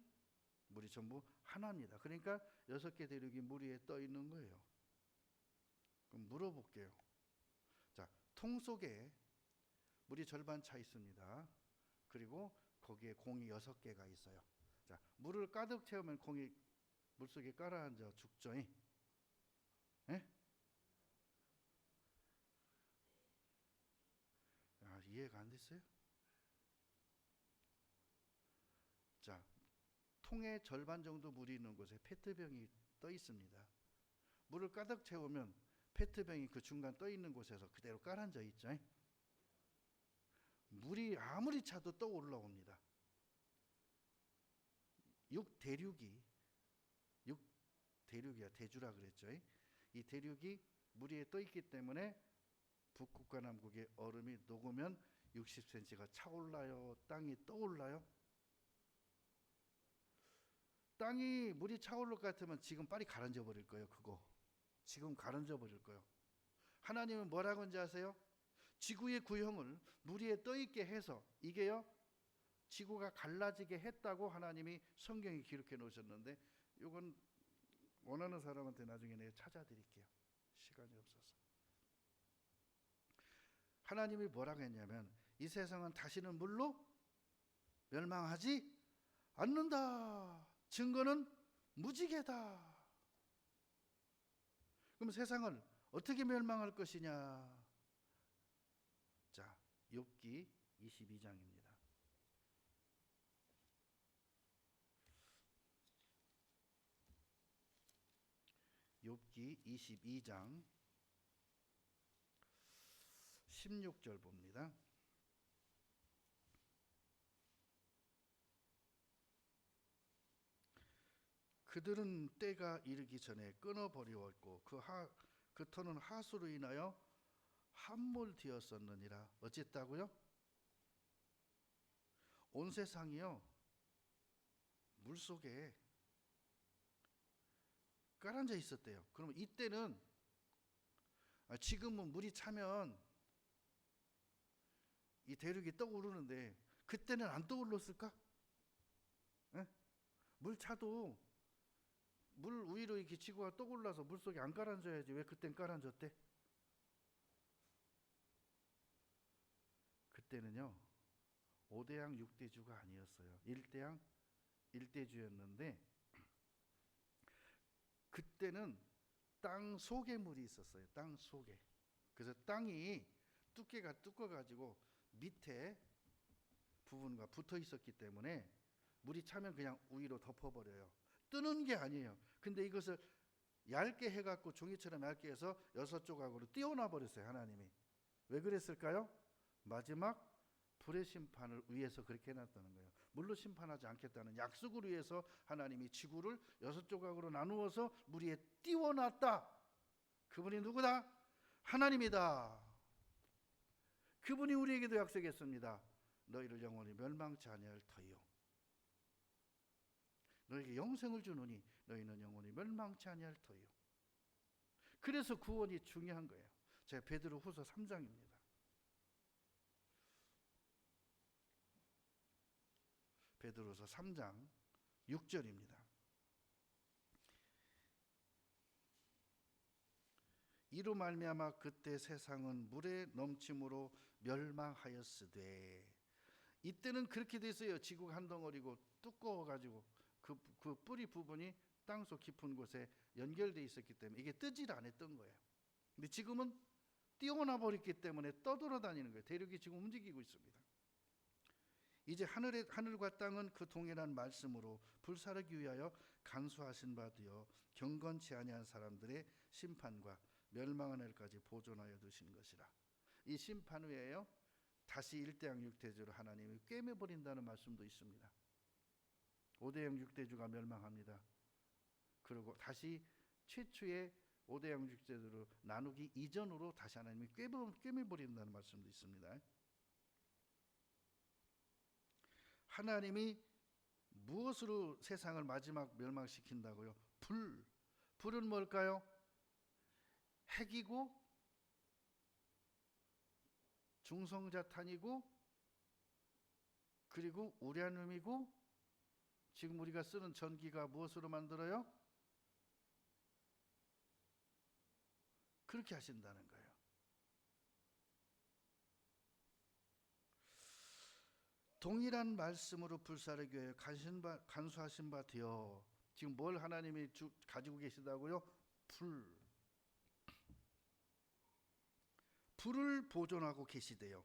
물이 전부 하나입니다. 그러니까 6개 대륙이 물 위에 떠 있는 거예요. 그럼 물어볼게요. 자, 통 속에 물이 절반 차 있습니다. 그리고 거기에 공이 6개가 있어요. 자, 물을 가득 채우면 공이 물속에 깔아앉아 죽죠. 예? 이해가 안 됐어요? 자, 통의 절반 정도 물이 있는 곳에 페트병이 떠 있습니다. 물을 가득 채우면 페트병이 그 중간 떠 있는 곳에서 그대로 깔아앉아 있죠. 물이 아무리 차도 떠 올라옵니다. 6대륙이, 6대륙이야, 대주라 그랬죠. 이 대륙이 물 위에 떠 있기 때문에 북극과 남극의 얼음이 녹으면 60cm가 차올라요, 땅이 떠올라요? 땅이 물이 차오를 것 같으면 지금 빨리 가라앉아 버릴 거예요. 그거 지금 가라앉아 버릴 거예요. 하나님은 뭐라고 하는지 아세요? 지구의 구형을 물 위에 떠 있게 해서 이게요, 지구가 갈라지게 했다고 하나님이 성경에 기록해 놓으셨는데, 이건 원하는 사람한테 나중에 내가 찾아드릴게요. 시간이 없어서. 하나님이 뭐라고 했냐면, 이 세상은 다시는 물로 멸망하지 않는다. 증거는 무지개다. 그럼 세상을 어떻게 멸망할 것이냐? 자, 욥기 22장입니다. 욥기 22장 16절 봅니다. 그들은 때가 이르기 전에 끊어버리었고 그 터는 하수로 인하여 함몰되었었느니라. 어쨌다고요? 온 세상이요, 물속에 깔아앉아 있었대요. 그러면 이때는, 지금은 물이 차면 이 대륙이 떠오르는데 그때는 안 떠올랐을까? 에? 물 차도 물 위로 이렇게 지구가 떠올라서 물속에 안 깔아앉아야지. 왜 그땐 깔아앉았대? 그때는요, 5대양 6대주가 아니었어요. 1대양 1대주였는데, 그때는 땅 속에 물이 있었어요. 땅 속에. 그래서 땅이 두께가 두꺼가지고 밑에 부분과 붙어 있었기 때문에 물이 차면 그냥 위로 덮어버려요. 뜨는 게 아니에요. 근데 이것을 얇게 해갖고 종이처럼 얇게 해서 6조각으로 띄워놔 버렸어요. 하나님이. 왜 그랬을까요? 마지막 불의 심판을 위해서 그렇게 해놨다는 거예요. 물로 심판하지 않겠다는 약속을 위해서 하나님이 지구를 6조각으로 나누어서 물 위에 띄워놨다. 그분이 누구다? 하나님이다. 그분이 우리에게도 약속했습니다. 너희를 영원히 멸망치 아니할 터이요, 너에게 영생을 주노니 너희는 영원히 멸망치 아니할 터이요. 그래서 구원이 중요한 거예요. 제가 베드로후서 3장입니다. 베드로서 3장 6절입니다. 이로 말미암아 그때 세상은 물의 넘침으로 멸망하였으되. 이때는 그렇게 됐어요. 지구가 한 덩어리고 두꺼워가지고 그 뿌리 부분이 땅속 깊은 곳에 연결되어 있었기 때문에 이게 뜨질 않았던 거예요. 근데 지금은 띄워놔 버렸기 때문에 떠돌아다니는 거예요. 대륙이 지금 움직이고 있습니다. 이제 하늘과 땅은 그 동일한 말씀으로 불사르기 위하여 간수하신 바 되어 경건치 아니한 사람들의 심판과 멸망의 날까지 보존하여 두신 것이라. 이 심판 후에요, 다시 1대양 6대주를 하나님이 꿰매버린다는 말씀도 있습니다. 5대양 6대주가 멸망합니다. 그리고 다시 최초의 5대양 6대주로 나누기 이전으로 다시 하나님이 꿰매버린다는 말씀도 있습니다. 하나님이 무엇으로 세상을 마지막 멸망시킨다고요? 불은 뭘까요? 핵이고 중성자탄이고 그리고 우라늄이고, 지금 우리가 쓰는 전기가 무엇으로 만들어요? 그렇게 하신다는 거예요. 동일한 말씀으로 불사르기 위하여 간수하신 바 되어. 지금 뭘 하나님이 가지고 계시다고요? 불을 보존하고 계시대요.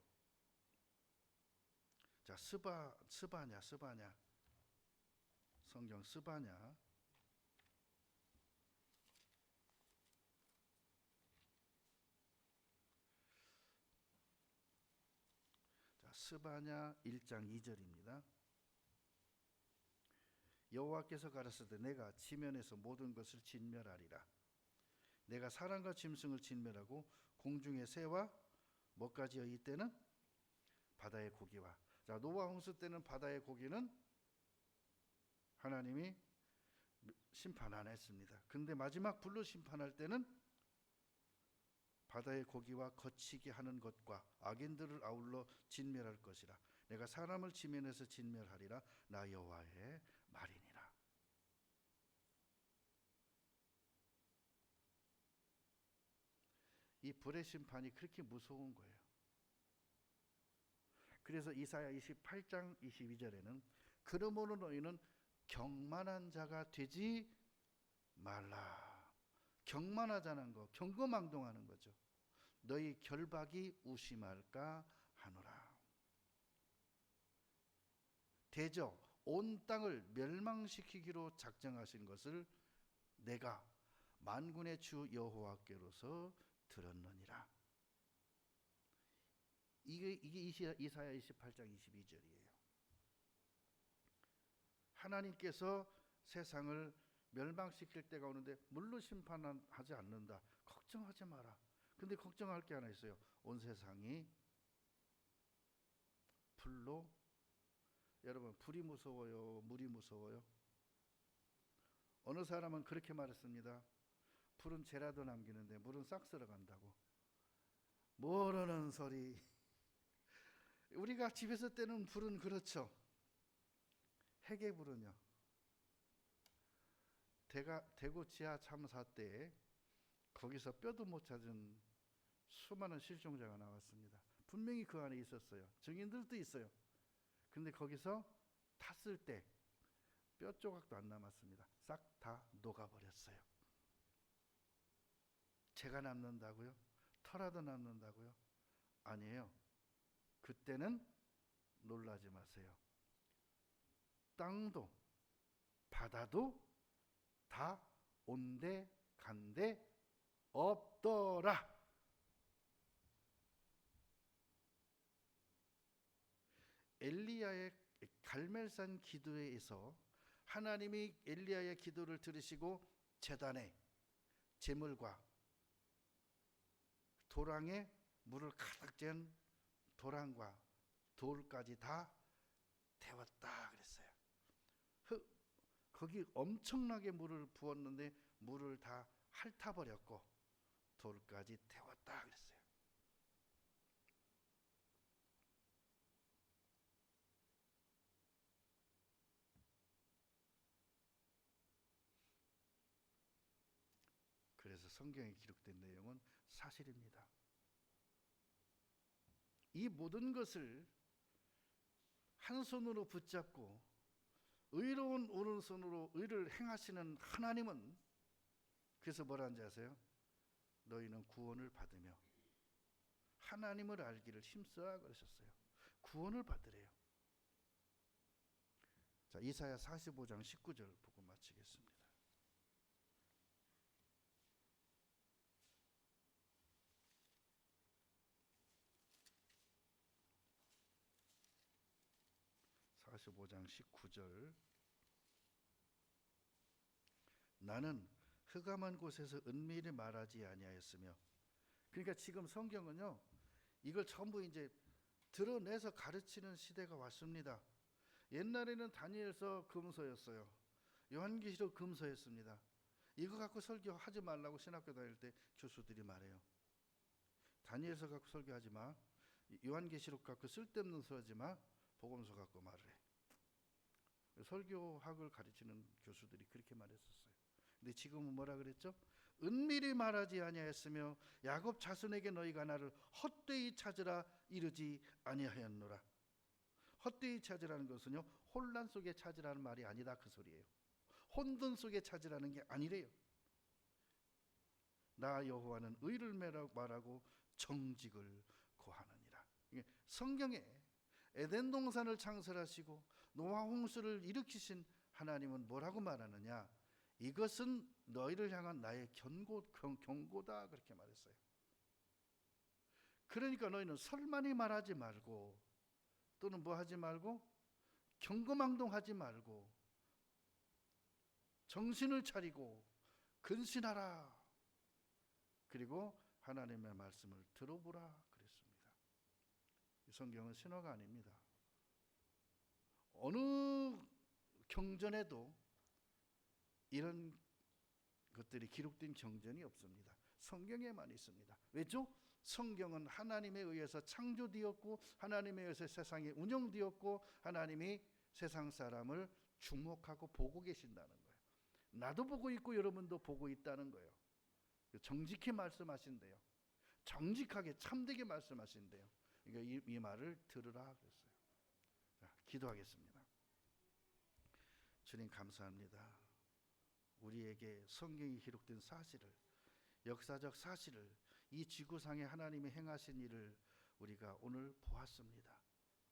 자, 스바냐 성경 스바냐. 자, 스바냐 1장 2절입니다. 여호와께서 가라사대 내가 지면에서 모든 것을 진멸하리라. 내가 사람과 짐승을 진멸하고 공중의 새와 뭐까지요? 이때는 바다의 고기와. 자, 노아 홍수 때는 바다의 고기는 하나님이 심판 안 했습니다. 근데 마지막 불로 심판할 때는 바다의 고기와 거치게 하는 것과 악인들을 아울러 진멸할 것이라. 내가 사람을 지면에서 진멸하리라. 나 여호와의 말이니라. 이 불의 심판이 그렇게 무서운 거예요. 그래서 이사야 28장 22절에는 그러므로 너희는 경만한 자가 되지 말라. 경만하자는 거, 경거망동하는 거죠. 너희 결박이 우심할까 하노라. 대저 온 땅을 멸망시키기로 작정하신 것을 내가 만군의 주 여호와께로서 들었느니라. 이게 이사야 28장 22절이에요. 하나님께서 세상을 멸망시킬 때가 오는데 물로 심판하지 않는다. 걱정하지 마라. 근데 걱정할 게 하나 있어요. 온 세상이 불로, 여러분 불이 무서워요? 물이 무서워요? 어느 사람은 그렇게 말했습니다. 불은 죄라도 남기는데 물은 싹 쓸어간다고. 모르는 소리. 우리가 집에서 떼는 불은 그렇죠. 핵의 불은요. 대구 지하 참사 때 거기서 뼈도 못 찾은 수많은 실종자가 나왔습니다. 분명히 그 안에 있었어요. 증인들도 있어요. 근데 거기서 탔을 때 뼈 조각도 안 남았습니다. 싹 다 녹아버렸어요. 죄가 남는다고요? 터라도 남는다고요? 아니에요. 그때는 놀라지 마세요. 땅도 바다도 다 온데 간데 없더라. 엘리야의 갈멜산 기도에서 하나님이 엘리야의 기도를 들으시고 제단에 제물과 도랑에 물을 가득 잰 도랑과 돌까지 다 태웠다 그랬어요. 거기 엄청나게 물을 부었는데 물을 다 핥아버렸고 돌까지 태웠다 그랬어요. 그래서 성경에 기록된 내용은 사실입니다. 이 모든 것을 한 손으로 붙잡고 의로운 오른손으로 의를 행하시는 하나님은 그래서 뭐라는지 아세요? 너희는 구원을 받으며 하나님을 알기를 힘써야 그러셨어요. 구원을 받으래요. 자, 이사야 45장 19절 보고 마치겠습니다. (45장 19절) 나는 흑암한 곳에서 은밀히 말하지 아니하였으며. 그러니까 지금 성경은요 이걸 전부 이제 드러내서 가르치는 시대가 왔습니다. 옛날에는 다니엘서 금서였어요. 요한계시록 금서였습니다. 이거 갖고 설교하지 말라고 신학교 다닐 때 교수들이 말해요. 다니엘서 갖고 설교하지 마. 요한계시록 갖고 쓸데없는 소리하지 마. 복음서 갖고 말을 해. 설교학을 가르치는 교수들이 그렇게 말했었어요. 근데 지금은 뭐라 그랬죠? 은밀히 말하지 아니하였으며 야곱 자손에게 너희가 나를 헛되이 찾으라 이르지 아니하였노라. 헛되이 찾으라는 것은요 혼란 속에 찾으라는 말이 아니다 그 소리예요. 혼돈 속에 찾으라는 게 아니래요. 나 여호와는 의를 말하고 정직을 고하느니라. 성경에 에덴 동산을 창설하시고 노아 홍수를 일으키신 하나님은 뭐라고 말하느냐? 이것은 너희를 향한 나의 경고다 그렇게 말했어요. 그러니까 너희는 설만이 말하지 말고 또는 뭐 하지 말고 경거망동하지 말고 정신을 차리고 근신하라. 그리고 하나님의 말씀을 들어보라 그랬습니다. 이 성경은 신화가 아닙니다. 어느 경전에도 이런 것들이 기록된 경전이 없습니다. 성경에만 있습니다. 왜죠? 성경은 하나님에 의해서 창조되었고 하나님에 의해서 세상이 운영되었고 하나님이 세상 사람을 주목하고 보고 계신다는 거예요. 나도 보고 있고 여러분도 보고 있다는 거예요. 정직히 말씀하신대요. 정직하게 참되게 말씀하신대요. 그러니까 이 말을 들으라 그랬어요. 자, 기도하겠습니다. 주님 감사합니다. 우리에게 성경이 기록된 사실을, 역사적 사실을, 이 지구상에 하나님이 행하신 일을 우리가 오늘 보았습니다.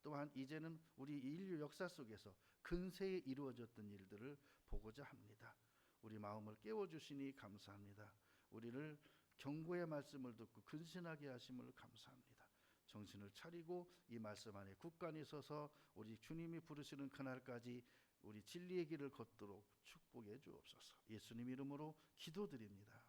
또한 이제는 우리 인류 역사 속에서 근세에 이루어졌던 일들을 보고자 합니다. 우리 마음을 깨워주시니 감사합니다. 우리를 경고의 말씀을 듣고 근신하게 하심을 감사합니다. 정신을 차리고 이 말씀 안에 굳건히 서서 우리 주님이 부르시는 그날까지 우리 진리의 길을 걷도록 축복해 주옵소서. 예수님 이름으로 기도드립니다.